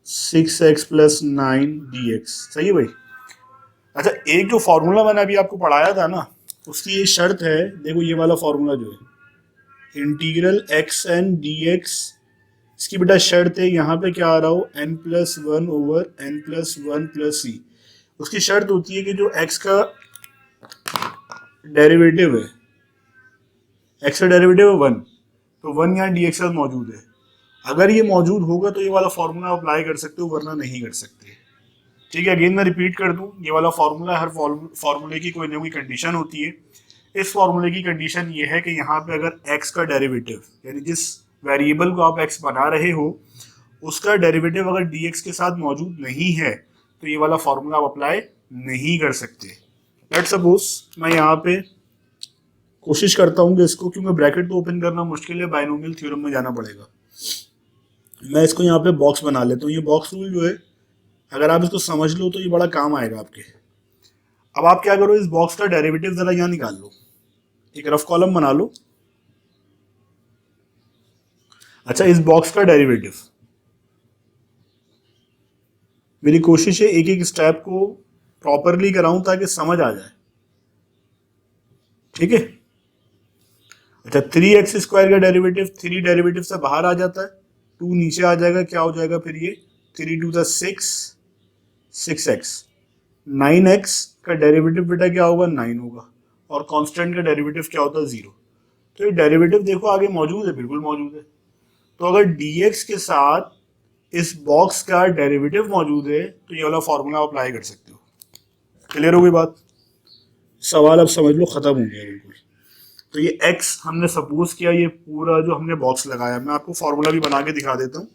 6x plus 9 dx, सही है भाई। अच्छा, एक जो फॉर्मूला मैंने अभी आपको पढ़ाया था ना, उसकी ये शर्त है, देखो ये वाला फॉर्मूला जो है integral X N D X, इसकी बेटा शर्त है यहाँ पे क्या आ रहा हो n plus 1 over n plus 1 plus c. उसकी शर्त होती है कि जो x का डेरिवेटिव है, x का डेरिवेटिव है 1, तो 1 यहाँ डी एक्स मौजूद है। अगर ये मौजूद होगा तो ये वाला फॉर्मूला अप्लाई कर सकते हो, वरना नहीं कर सकते। ठीक है, अगेन मैं रिपीट कर दूं, ये वाला फॉर्मूला, हर फॉर्मूले की कोई ना कोई कंडीशन होती है। इस फॉर्मूले की कंडीशन ये है कि यहाँ पे अगर x का डेरिवेटिव, यानी जिस वेरिएबल को आप x बना रहे हो उसका डेरिवेटिव अगर dx के साथ मौजूद नहीं है तो ये वाला फॉर्मूला आप अप्लाई नहीं कर सकते। लेट सपोज मैं यहाँ पे कोशिश करता हूँ कि इसको, क्योंकि ब्रैकेट तो ओपन करना मुश्किल है, बाइनोमियल थ्योरम में जाना पड़ेगा। मैं इसको यहाँ पे बॉक्स बना लेता हूँ। ये बॉक्स रूल जो है अगर आप इसको समझ लो तो ये बड़ा काम आएगा आपके। अब आप क्या करो, इस बॉक्स का डेरिवेटिव जरा यहाँ निकाल लो, एक रफ कॉलम बना लो। अच्छा, इस बॉक्स का डेरिवेटिव, मेरी कोशिश है एक एक स्टेप को प्रॉपरली कराऊं ताकि समझ आ जाए। ठीक है। अच्छा, 3x स्क्वायर का डेरिवेटिव, 3 डेरिवेटिव से बाहर आ जाता है, 2 नीचे आ जाएगा, क्या हो जाएगा फिर ये 3 टू 6 6x। 9x का डेरिवेटिव बेटा क्या होगा 9 होगा, और कांस्टेंट का डेरिवेटिव क्या होता है 0। तो ये डेरिवेटिव देखो आगे मौजूद है, बिल्कुल मौजूद है। तो अगर dx के साथ इस बॉक्स का डेरिवेटिव मौजूद है तो ये वाला फॉर्मूला अप्लाई कर सकते हो। क्लियर हो गई बात? सवाल अब समझ लो खत्म हो गया बिल्कुल। तो ये x हमने सपोज किया, ये पूरा जो हमने बॉक्स लगाया, मैं आपको फॉर्मूला भी बना के दिखा देता हूँ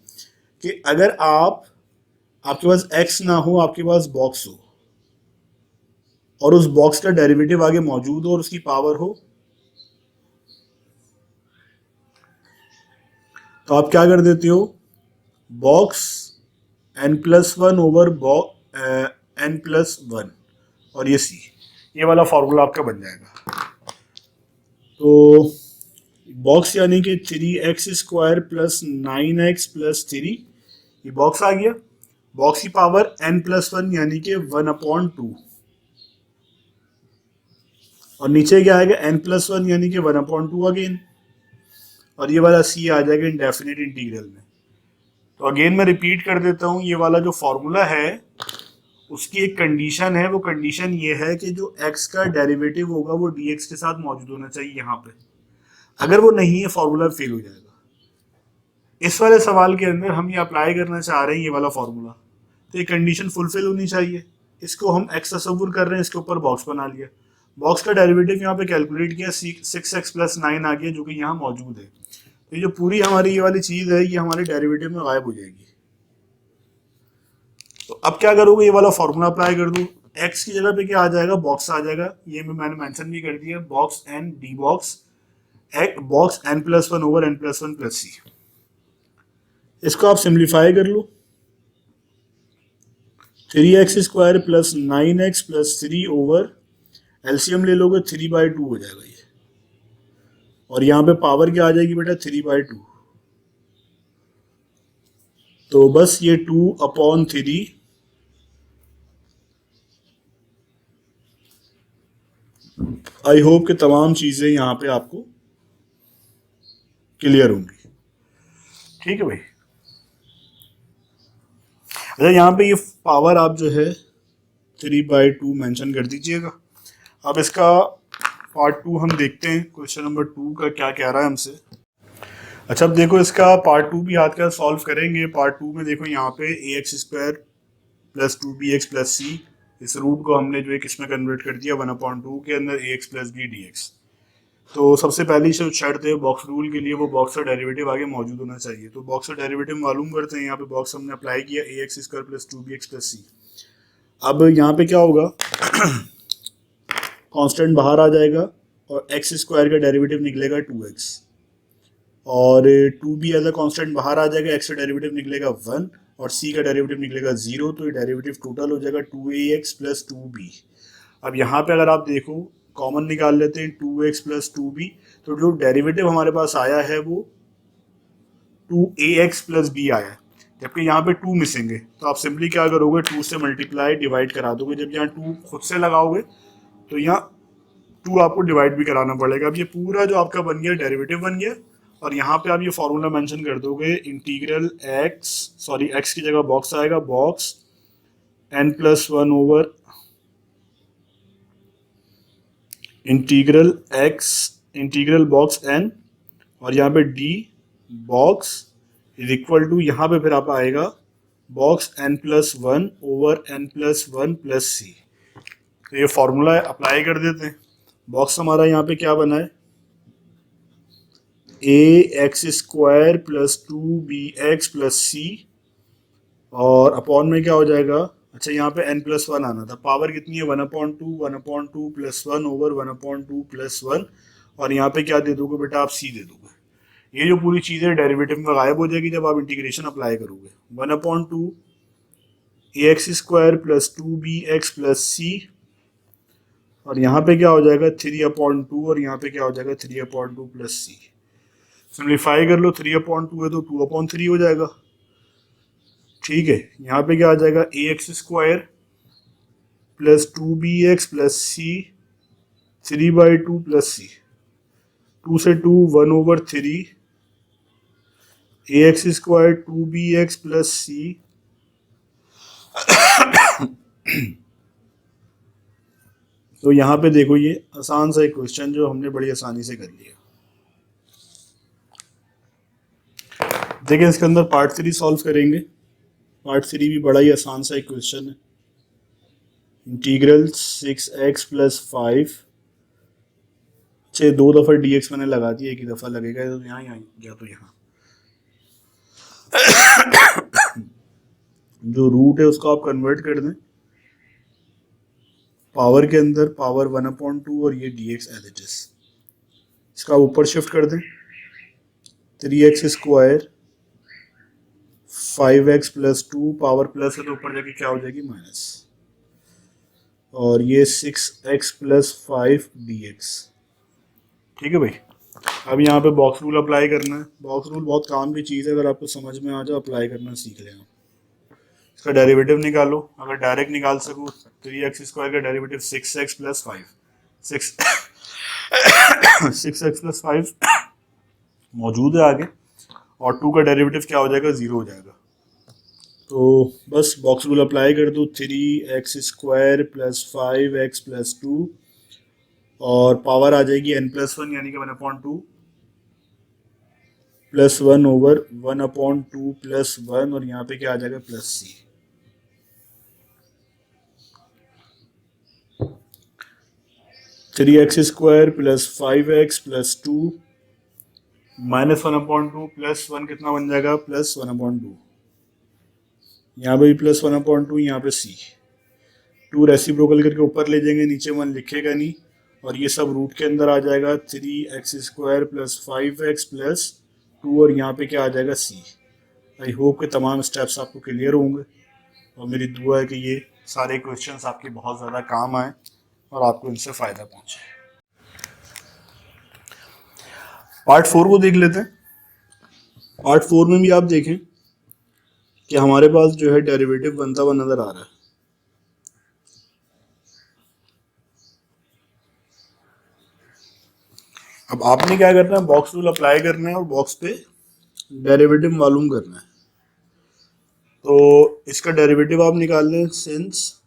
कि अगर आपके पास x ना हो, आपके पास बॉक्स हो और उस बॉक्स का डेरिवेटिव आगे मौजूद हो और उसकी पावर हो, तो आप क्या कर देते हो, बॉक्स n+1 ओवर n+1 और ये c, ये वाला फॉर्मूला आपका बन जाएगा। तो बॉक्स यानी कि 3x square plus 9x plus 3, ये बॉक्स आ गया। बॉक्स की पावर n+1 यानी कि 1/2, और नीचे क्या आएगा n+1 यानी कि 1/2 अगेन, और ये वाला c आ जाएगा इंडेफिनिट इंटीग्रल में। तो अगेन मैं रिपीट कर देता हूँ, ये वाला जो फॉर्मूला है उसकी एक कंडीशन है, वो कंडीशन ये है कि जो x का डेरिवेटिव होगा वो dx के साथ मौजूद होना चाहिए यहाँ पे। अगर वो नहीं है फॉर्मूला फेल हो जाएगा। इस वाले सवाल के अंदर हम ये अप्लाई करना चाह रहे हैं ये वाला फॉर्मूला, तो ये कंडीशन फुलफिल होनी चाहिए। इसको हम x तस्वुर कर रहे हैं, इसके ऊपर बॉक्स बना लिया, बॉक्स का डेरिवेटिव यहाँ पे कैलकुलेट किया, 6x प्लस 9 आ गया जो कि यहाँ मौजूद है। तो जो पूरी हमारी ये वाली चीज है ये हमारे डेरिवेटिव में गायब हो जाएगी। तो अब क्या करोगे, ये वाला फॉर्मूला अप्लाई कर दो, एक्स की जगह पे क्या आ जाएगा, बॉक्स आ जाएगा, ये मैंने मेंशन भी कर दिया, box n d box box n plus one over N plus one plus c. इसको आप सिंप्लीफाई कर लो, 3x² plus 9x plus 3 over LCM ले लोगे 3/2 हो जाएगा ये, और यहाँ पे पावर क्या आ जाएगी बेटा 3/2। तो बस ये 2/3 आई होप कि तमाम चीजें यहाँ पे आपको क्लियर होंगी। ठीक है भाई। अच्छा यहाँ पे ये पावर आप जो है 3/2 मेंशन कर दीजिएगा। अब इसका पार्ट 2 हम देखते हैं, क्वेश्चन नंबर 2 का क्या कह रहा है हमसे। अच्छा अब देखो इसका पार्ट 2 भी हाथ का सॉल्व करेंगे। पार्ट 2 में देखो यहाँ पे ax² प्लस 2bx प्लस सी, इस रूट को हमने जो है किसमें कन्वर्ट कर दिया 1/2 के अंदर ax प्लस बी dx। तो सबसे पहली जो शर्त है बॉक्स रूल के लिए, वो बॉक्स का डेरिवेटिव आगे मौजूद होना चाहिए। तो बॉक्स का डेरिवेटिव मालूम करते हैं। यहाँ पे बॉक्स हमने अप्लाई किया ax² plus 2bx plus c. अब यहाँ पे क्या होगा कांस्टेंट बाहर आ जाएगा और x² का डेरिवेटिव निकलेगा 2x, और 2b एज अ कांस्टेंट बाहर आ जाएगा, x का डेरिवेटिव निकलेगा 1 और c का डेरिवेटिव निकलेगा 0। तो ये डेरिवेटिव टोटल हो जाएगा 2ax प्लस 2b। अब यहाँ पे अगर आप देखो कॉमन निकाल लेते हैं 2x प्लस 2b, तो जो डेरिवेटिव हमारे पास आया है वो 2ax प्लस b आया है, जबकि यहाँ पे 2 मिसिंग है। तो आप सिंपली क्या करोगे 2 से मल्टीप्लाई डिवाइड करा दोगे। जब यहाँ 2 खुद से लगाओगे तो यहाँ 2 आपको डिवाइड भी कराना पड़ेगा। अब ये पूरा जो आपका बन गया डेरिवेटिव बन गया, और यहाँ पे आप ये फॉर्मूला मेंशन कर दोगे इंटीग्रल x की जगह बॉक्स आएगा, box n plus 1 over integral box n, और यहाँ पे d box is equal to, यहाँ पे फिर आप आएगा box n plus 1 over n plus 1 plus सी। तो ये फॉर्मूला अप्लाई कर देते हैं। बॉक्स हमारा यहाँ पे क्या बना है ax² प्लस 2bx प्लस सी, और अपॉन में क्या हो जाएगा, अच्छा यहाँ पे n प्लस 1 आना था, पावर कितनी है 1/2 प्लस 1 ओवर 1/2 प्लस 1, और यहाँ पे क्या दे दोगे बेटा आप c दे दोगे। ये जो पूरी चीज़ें डेरिवेटिव में गायब हो जाएगी जब आप इंटीग्रेशन अप्लाई करोगे। 1/2 ax² प्लस 2bx प्लस सी, और यहाँ पे क्या हो जाएगा 3/2, और यहाँ पे क्या हो जाएगा 3/2 प्लस सी। सिंप्लीफाई कर लो, 3/2 है तो 2/3 हो जाएगा। ठीक है, यहाँ पे क्या आ जाएगा ax² प्लस 2bx प्लस सी 3/2 प्लस सी, 2 से 2 1/3 ax² 2bx प्लस सी तो यहाँ पे देखो ये आसान सा एक क्वेश्चन जो हमने बड़ी आसानी से कर लिया। देखिए इसके अंदर पार्ट 3 सॉल्व करेंगे। पार्ट 3 भी बड़ा ही आसान सा एक क्वेश्चन है। इंटीग्रल 6x प्लस 5, अच्छे 2 दफ़ा dx मैंने लगा दिया, एक ही दफ़ा लगेगा तो यहाँ गया तो यहाँ जो रूट है उसको आप कन्वर्ट कर दें पावर के अंदर, पावर 1/2 और ये dx एज इट इज, इसका ऊपर शिफ्ट कर दें 3x² 5x plus 2, power plus है तो ऊपर जाके क्या हो जाएगी माइनस, और ये 6x प्लस 5 dx। ठीक है भाई। अब यहाँ पे बॉक्स रूल अप्लाई करना है। बॉक्स रूल बहुत काम की चीज़ है, अगर आपको समझ में आ जाए अप्लाई करना सीख लेना। इसका डेरिवेटिव निकालो, अगर डायरेक्ट निकाल सको 3x² का derivative 6x plus 5, 6x plus 5 मौजूद है आगे, और 2 का डेरिवेटिव क्या हो जाएगा 0 हो जाएगा। तो बस बॉक्स रूल अप्लाई कर दो 3x² प्लस 5x प्लस 2, और पावर आ जाएगी n प्लस 1 यानी कि 1/2 प्लस 1 ओवर 1/2 प्लस 1, और यहाँ पे क्या आ जाएगा plus c. Three x square plus 5x plus 2 minus 1/2 plus 1 कितना बन जाएगा प्लस 1/2, यहाँ पे भी प्लस 1/2, यहाँ पे सी। 2 रेसिप्रोकल करके ऊपर ले जाएंगे, नीचे 1 लिखेगा नहीं, और ये सब रूट के अंदर आ जाएगा 3x² प्लस 5x प्लस 2, और यहाँ पे क्या आ जाएगा c। आई होप कि तमाम स्टेप्स आपको क्लियर होंगे, और मेरी दुआ है कि ये सारे क्वेश्चंस आपके बहुत ज़्यादा काम आए और आपको इनसे फ़ायदा पहुँचे। पार्ट 4 को देख लेते हैं। पार्ट 4 में भी आप देखें कि हमारे पास जो है डेरिवेटिव बनता हुआ नज़र आ रहा है। अब आपने क्या करना है, बॉक्स रूल अप्लाई करना है और बॉक्स पे डेरिवेटिव मालूम करना है। तो इसका डेरिवेटिव आप निकाल लें, since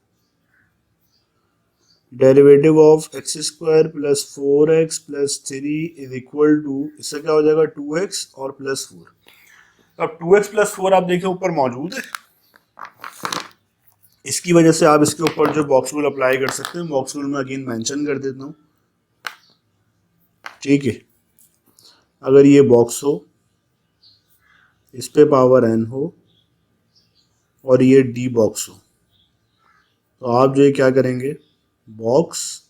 derivative of x² plus 4x plus 3 is equal to, इससे क्या हो जाएगा 2x और प्लस 4। अब 2x प्लस 4 आप देखें ऊपर मौजूद है, इसकी वजह से आप इसके ऊपर जो बॉक्स रूल अप्लाई कर सकते हैं। बॉक्स रूल में अगेन मेंशन कर देता हूँ, ठीक है। अगर ये बॉक्स हो, इस पे पावर n हो और ये d बॉक्स हो, तो आप जो है क्या करेंगे, box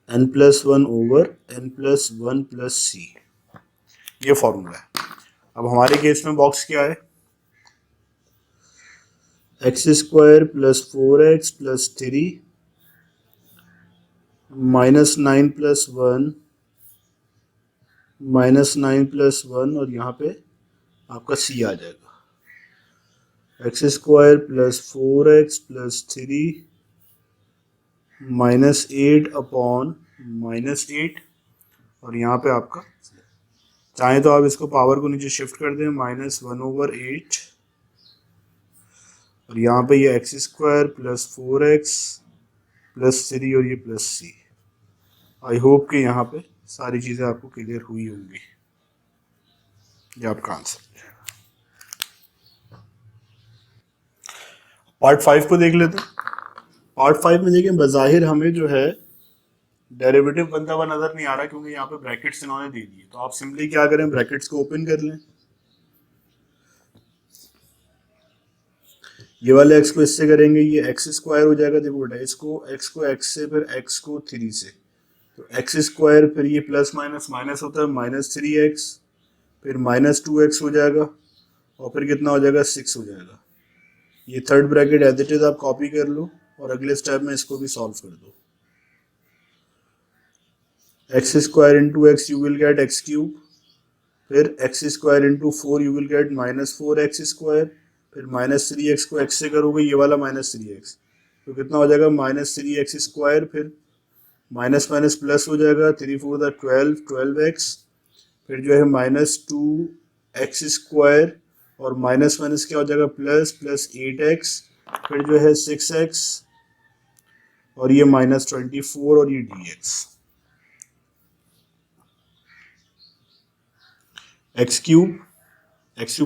n+1 over n+1 plus c, ये फॉर्मूला है। अब हमारे केस में बॉक्स क्या है, x² plus 4x plus 3 -9 plus 1 -9 plus 1, और यहाँ पे आपका c आ जाएगा, x² plus 4x plus 3 -8 upon -8, और यहाँ पे आपका, चाहे तो आप इसको पावर को नीचे शिफ्ट कर दें, -1/8, और यहाँ पे ये x² प्लस 4x प्लस 3 और ये प्लस c। आई होप कि यहाँ पे सारी चीज़ें आपको क्लियर हुई होंगी। ये आपका आंसर है। पार्ट 5 को देख लेते हैं। पार्ट 5 में देखें, बज़ाहिर हमें जो है डेरिवेटिव बनता हुआ नजर नहीं आ रहा, क्योंकि यहाँ पे ब्रैकेट्स इन्होंने दे दिए। तो आप सिंपली क्या करें, ब्रैकेट्स को ओपन कर लें, ये वाले x को इससे करेंगे, ये x² हो जाएगा। देखो बेटा, इसको x को x से, फिर x को 3 से, तो x², फिर ये प्लस माइनस माइनस होता है, -3x, फिर -2x हो जाएगा, और फिर कितना हो जाएगा, 6 हो जाएगा। ये third bracket as it is आप कॉपी कर लो, और अगले स्टेप में इसको भी सॉल्व कर दो। x² into x you will get x³, फिर x² into 4 you will get -4x², फिर -3x को x से करोगे, ये वाला -3x, तो कितना हो जाएगा, -3x², फिर माइनस माइनस प्लस हो जाएगा, 3 4 12x, फिर जो है -2x², और माइनस माइनस क्या हो जाएगा, प्लस प्लस 8x, फिर जो है 6x, और ये -24, और ये dx। x³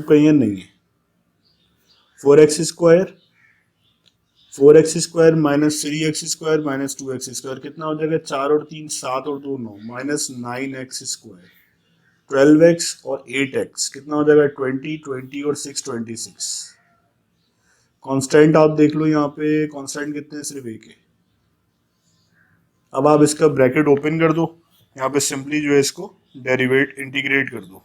कहीं नहीं है, 4x² -3x² -2x², कितना हो जाएगा, 4 और 3 7 और 2 9, -9x², 12x और 8x, कितना हो जाएगा, 20 और 6 26। कांस्टेंट आप देख लो, यहाँ पे कांस्टेंट कितने, सिर्फ एक है। अब आप इसका ब्रैकेट ओपन कर दो, यहाँ पे सिंपली जो है इसको डेरिवेट इंटीग्रेट कर दो।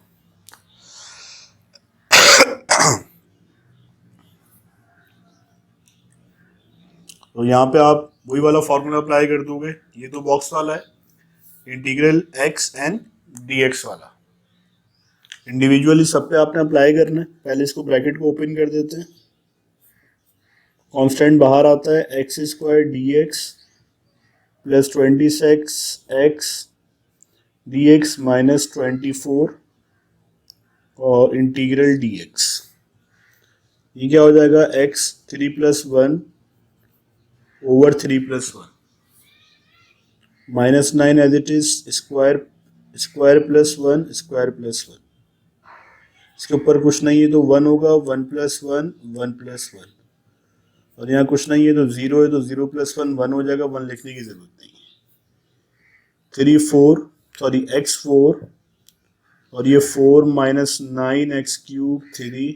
तो यहाँ पे आप वही वाला फॉर्मूला अप्लाई कर दोगे, ये तो बॉक्स वाला है, इंटीग्रल x एंड dx वाला। इंडिविजुअली सब पे आपने अप्लाई करना है। पहले इसको ब्रैकेट को ओपन कर देते हैं, कांस्टेंट बाहर आता है, x² dx plus 26x dx -24 और इंटीग्रल dx, ये क्या हो जाएगा, x 3+1 over 3+1 -9 as it is, square plus 1 square plus 1, इसके ऊपर कुछ नहीं है तो 1 होगा, 1+1 1+1, और यहाँ कुछ नहीं है तो 0 है, तो 0+1 1 हो जाएगा, 1 लिखने की जरूरत नहीं है। x4 और ये 4 -9x³ 3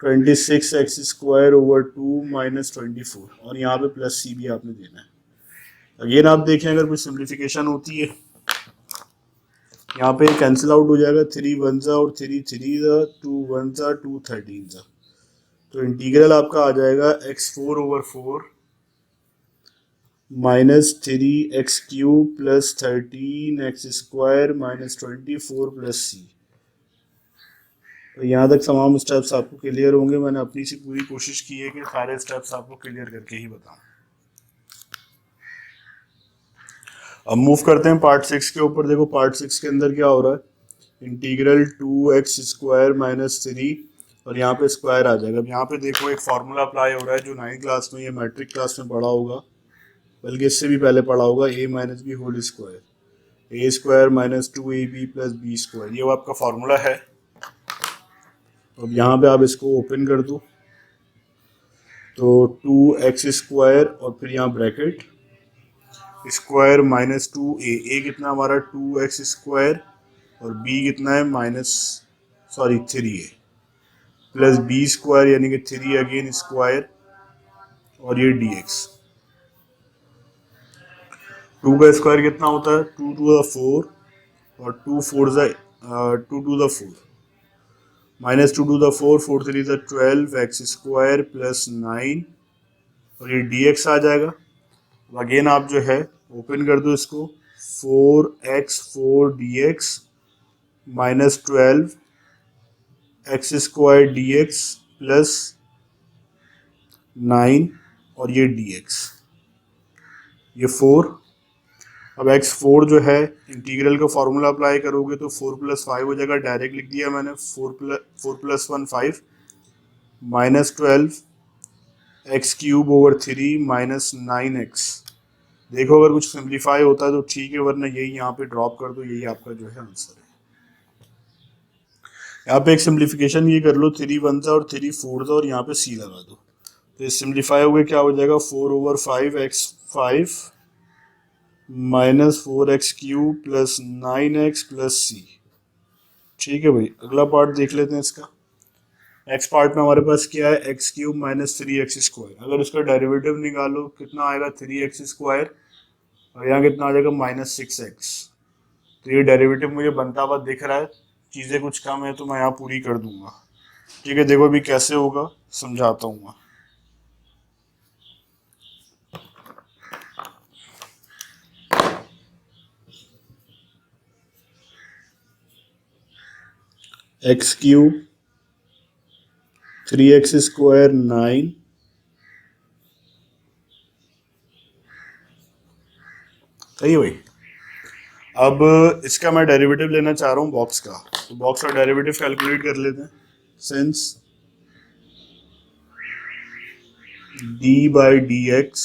26x² ओवर 2 माइनस 24 और यहाँ पे प्लस सी भी आपने देना है। अगेन आप देखें अगर कोई सिंप्लीफिकेशन होती है, यहाँ पे कैंसिल आउट हो जाएगा, 3 1 जा और 3 3 जा, 2 1 जा, 2 13 जा, तो इंटीग्रल आपका आ जाएगा x4 over 4 minus 3x³ plus 13x² minus 24 plus सी। तो यहाँ तक तमाम स्टेप्स आपको क्लियर होंगे। मैंने अपनी से पूरी कोशिश की है कि सारे स्टेप्स आपको क्लियर करके ही बताऊं। अब मूव करते हैं पार्ट 6 के ऊपर। देखो पार्ट 6 के अंदर क्या हो रहा है, इंटीग्रल 2x² माइनस 3 और यहाँ पे स्क्वायर आ जाएगा। अब यहाँ पे देखो एक फार्मूला अप्लाई हो रहा है जो 9th क्लास में या मैट्रिक क्लास में पढ़ा होगा, बल्कि इससे भी पहले पढ़ा होगा, a minus B whole square, a² minus 2ab plus b²। ये वो आपका फार्मूला है। अब यहाँ पे आप इसको ओपन कर दो तो 2x² और फिर यहाँ bracket square minus 2a, a कितना हमारा 2x² और b कितना है सॉरी 3a प्लस b² यानी कि 3 अगेन स्क्वायर और ये dx। 2 का स्क्वायर कितना होता है 2 टू द 4 और 2 4 2 to the 4 minus 2 to the 4 4 3 the 12x² plus 9 और ये dx आ जाएगा। अगेन आप जो है ओपन कर दो इसको, 4x4 dx minus 12x² dx plus 9 और ये dx, ये 4। अब x4 जो है इंटीग्रल का फॉर्मूला अप्लाई करोगे तो 4 + 5 हो जाएगा, डायरेक्ट लिख दिया मैंने, 4 + 1 5 minus 12x³ over 3 minus 9x। देखो अगर कुछ सिंप्लीफाई होता है तो ठीक है, वरना यही यहाँ पे ड्रॉप कर दो, यही आपका जो है आंसर है। यहाँ पे एक सिंप्लीफिकेशन ये कर लो, 3 1 जा और 3 4 जा और यहाँ पे c लगा दो, तो ये सिंप्लीफाई हो गया, क्या हो जाएगा 4 over 5x5 minus 4x³ plus 9x plus c. ठीक है भाई, अगला पार्ट देख लेते हैं इसका। नेक्स्ट पार्ट में हमारे पास क्या है, x³ माइनस 3x²। अगर इसका डेरिवेटिव निकालो कितना आएगा 3x² और यहाँ कितना आ जाएगा माइनस 6x। तो ये डेरिवेटिव मुझे बनता हुआ दिख रहा है, चीज़ें कुछ कम है तो मैं यहाँ पूरी कर दूंगा। ठीक है, देखो अभी कैसे होगा समझाता हूँ मैं। x³ 3x² 9 सही है भाई। अब इसका मैं डेरिवेटिव लेना चाह रहा हूँ बॉक्स का, तो बॉक्स का डेरिवेटिव कैलकुलेट कर लेते हैं। Since d by D x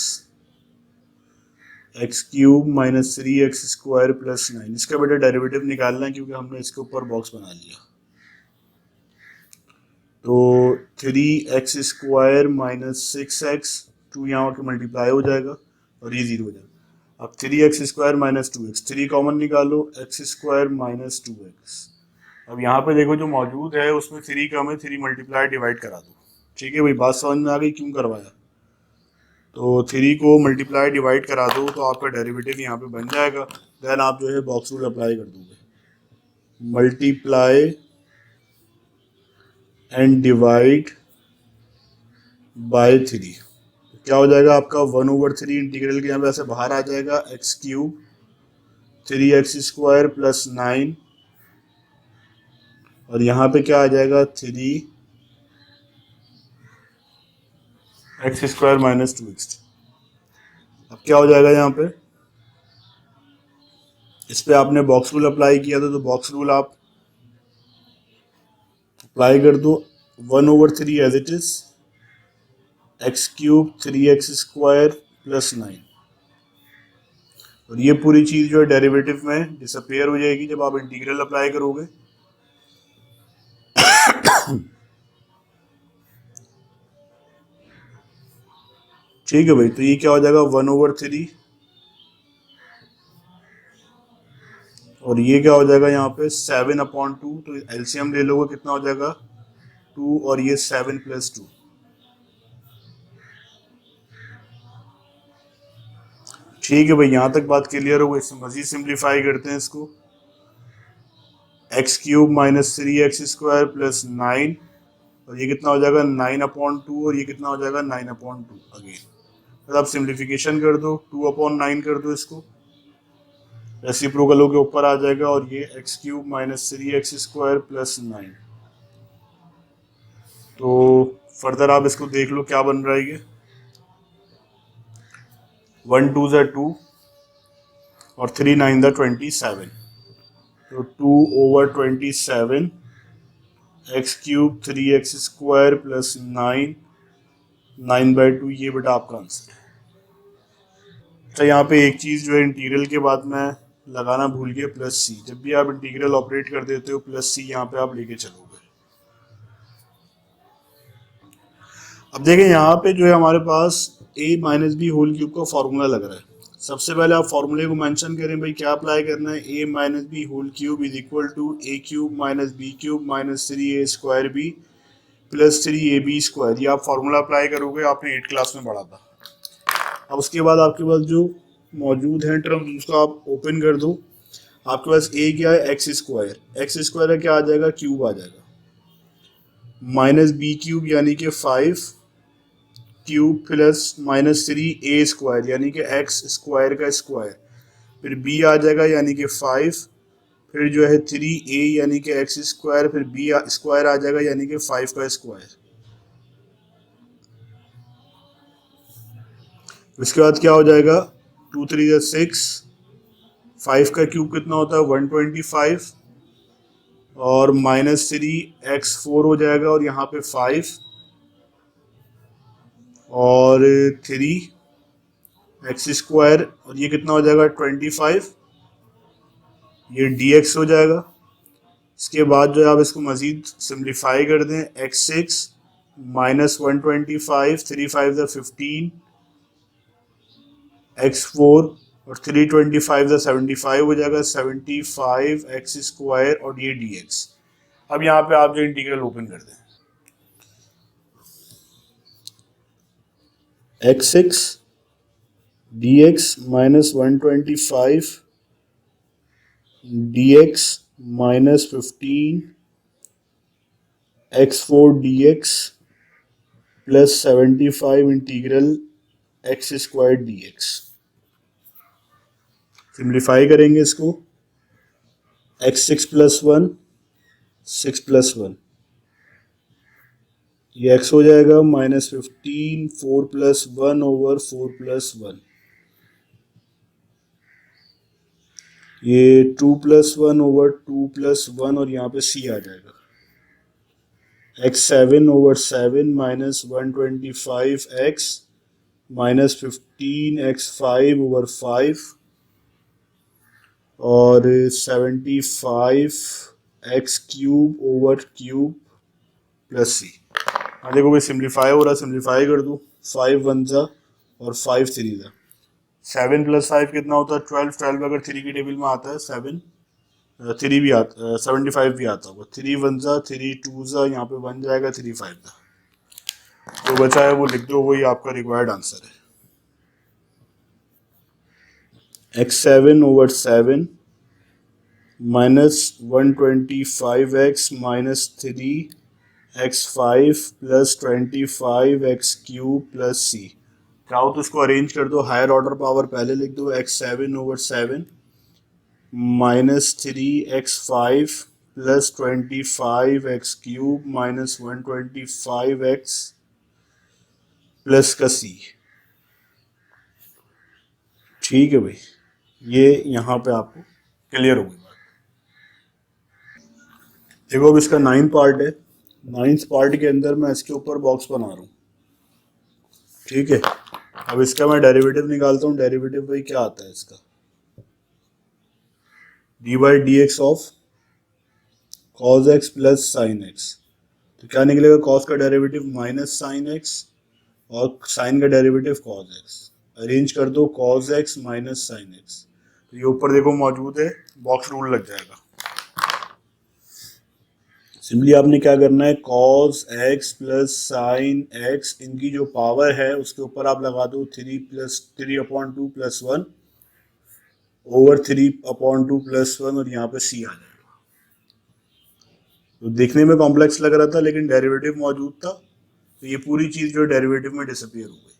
x³ minus 3x² plus 9, इसका बेटा डेरिवेटिव निकालना है क्योंकि हमने इसके ऊपर बॉक्स बना लिया। तो 3x² माइनस 6x, 2 यहाँ के मल्टीप्लाई हो जाएगा और ये 0 हो जाएगा। अब 3x² माइनस 2x, 3 कॉमन निकालो, x² माइनस 2x। अब यहाँ पे देखो जो मौजूद है उसमें 3 कम है, 3 मल्टीप्लाई डिवाइड करा दो। ठीक है भाई, बात समझ में आ गई क्यों करवाया। तो 3 को मल्टीप्लाई डिवाइड करा दो तो आपका डेरिवेटिव यहाँ पे बन जाएगा। देन आप जो है बॉक्स रूल अप्लाई कर दोगे, मल्टीप्लाई एंड डिवाइड बाय 3, क्या हो जाएगा आपका 1/3 इंटीग्रल के यहाँ पे ऐसे बाहर आ जाएगा, x³ 3x² प्लस 9 और यहाँ पे क्या आ जाएगा 3x² माइनस 2x। अब क्या हो जाएगा यहाँ पे, इस पे आपने बॉक्स रूल अप्लाई किया था तो बॉक्स रूल आप अप्लाई कर दो, 1/3 as it is, x³ 3x² plus 9 और ये पूरी चीज जो है डेरिवेटिव में डिसअपियर हो जाएगी जब आप इंटीग्रल अप्लाई करोगे। ठीक है भाई, तो ये क्या हो जाएगा 1/3 और ये क्या हो जाएगा यहाँ पे 7/2, तो एलसीएम ले लोगे कितना हो जाएगा 2 और ये 7+2। ठीक है भाई, यहाँ तक बात क्लियर हो गई। इससे मजीद सिंप्लीफाई करते हैं इसको। x³ माइनस 3x² प्लस 9, और ये कितना हो जाएगा 9/2, और ये कितना हो जाएगा 9/2 अगेन। फिर आप सिंप्लीफिकेशन कर दो, 2/9 कर दो इसको, रेसिप्रोकल के ऊपर आ जाएगा, और ये x³ माइनस 3x² प्लस 9। तो फर्दर आप इसको देख लो क्या बन रहा है ये। 1 2 ज़ा 2 और 3 9 ज़ा 27। तो 2/27 x³ 3x² प्लस 9 9/2, ये बेटा आपका आंसर है। अच्छा, यहाँ पे एक चीज़ जो है इंटीग्रल के बाद मैं लगाना भूल गया, प्लस सी। जब भी आप इंटीग्रल ऑपरेट कर देते हो प्लस सी यहाँ पे आप लेके चलोगे। अब देखें यहाँ पे जो है हमारे पास a minus B whole cube का फॉर्मूला लग रहा है। सबसे पहले आप फॉर्मूले को मेंशन करें भाई, क्या अप्लाई करना है। a minus B whole cube is equal to a³ minus b³ minus 3a² b plus 3ab²। ये आप फॉर्मूला अप्लाई करोगे, आपने 8 क्लास में पढ़ा था। अब उसके बाद आपके पास जो मौजूद हैं टर्म्स उसको आप ओपन कर दो। आपके पास a क्या है, x² का क्या आ जाएगा, क्यूब आ जाएगा, माइनस b³ यानी कि 5 क्यूब प्लस माइनस 3a² यानी कि x² का स्क्वायर, फिर b आ जाएगा यानी कि 5, फिर जो है 3a यानी कि x², फिर b² आ जाएगा यानी कि 5 का स्क्वायर। इसके बाद क्या हो जाएगा, 2 3 ज़ा 6, 5 का क्यूब कितना होता है 125, और माइनस 3x4 हो जाएगा, और यहाँ पे 5 और 3x², और ये कितना हो जाएगा 25, ये dx हो जाएगा। इसके बाद जो है आप इसको मज़ीद सिंप्लीफाई कर दें, x6 माइनस 125, 3 5 ज़ा 15, x4 और 325 ज़ा 75 हो जाएगा, 75x² और ये dx। अब यहाँ पे आप जो इंटीग्रल ओपन कर दें, x6 dx minus 125 dx minus 15 x4 dx plus 75 integral x² dx। Simplify करेंगे इसको, x6 प्लस 1 6 प्लस 1, ये x हो जाएगा, माइनस 15 4 प्लस 1 ओवर 4 प्लस 1, ये 2 प्लस 1 ओवर 2 प्लस 1, और यहाँ पे c आ जाएगा, x7 over 7 minus 125x minus 15x5 over 5 और 75x³ ओवर क्यूब प्लस सी। हाँ देखो भाई, सिंप्लीफाई हो रहा है, सिंप्लीफाई कर दूँ, 5 1 ज़ा और 5 3 ज़ा, 7 प्लस 5 कितना होता है 12, 12 अगर 3 की टेबल में आता है 7, 3 भी आता, 75 भी आता होगा, 3 1 ज़ा 3 2 ज़ा, यहाँ पे 1 जाएगा, 3 5 ज़ा, जो बचा है वो लिख दो, वही आपका रिक्वायर्ड आंसर है। x7 over 7 minus 125x minus 3x5 plus 25x³ plus c. चाहो तो इसको अरेंज कर दो, हायर ऑर्डर पावर पहले लिख दो, x7 over 7 minus 3x5 plus 25x³ minus 125x plus का सी। ठीक है भाई, ये यहाँ पे आपको क्लियर होगी बात। देखो अब इसका 9 पार्ट है, 9th पार्ट के अंदर मैं इसके ऊपर बॉक्स बना रहा हूँ। ठीक है, अब इसका मैं डेरिवेटिव निकालता हूँ। डेरिवेटिव भाई क्या आता है इसका, D by D x of cos x plus sine x. तो क्या निकलेगा, कॉस का डेरिवेटिव माइनस साइन एक्स और साइन का डेरिवेटिव कॉस एक्स। अरेंज कर दो, cos x minus sine x, तो ये ऊपर देखो मौजूद है, बॉक्स रूल लग जाएगा। सिंपली आपने क्या करना है, cos x plus sine x, इनकी जो पावर है उसके ऊपर आप लगा दो 3 प्लस 1 ओवर 3/2 + 1 और यहाँ पे सी आ जाएगा। तो देखने में कॉम्प्लेक्स लग रहा था लेकिन डेरिवेटिव मौजूद था, तो ये पूरी चीज जो डेरिवेटिव में डिसअपियर हो गई।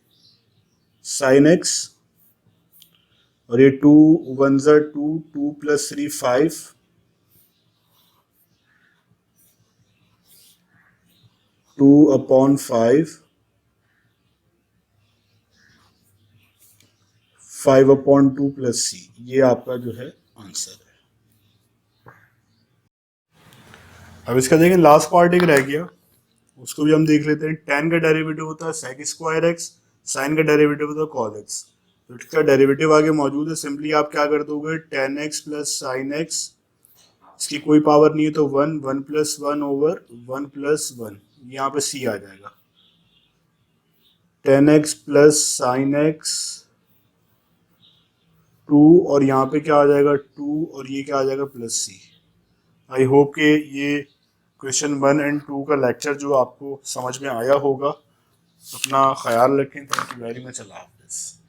साइन एक्स और ये 2 1 ज़ा 2, 2 + 3 5, 2/5, 5/2 + c, ये आपका जो है आंसर है। अब इसका देखें लास्ट पार्ट एक रह गया, उसको भी हम देख लेते हैं। tan का डेरिवेटिव होता है sec स्क्वायर एक्स, साइन का डेरिवेटिव होता है cos x। तो इसका डेरिवेटिव आगे मौजूद है, सिंपली आप क्या कर दोगे, tan x plus sine x, इसकी कोई पावर नहीं है तो 1 1 + 1 ओवर 1 + 1, यहाँ पे c आ जाएगा। tan x plus sine x 2 और यहाँ पे क्या आ जाएगा 2 और ये क्या आ जाएगा प्लस c। आई होप कि ये क्वेश्चन 1 एंड 2 का लेक्चर जो आपको समझ में आया होगा। अपना ख्याल रखें। Thank you very much. अल्लाह हाफिज़।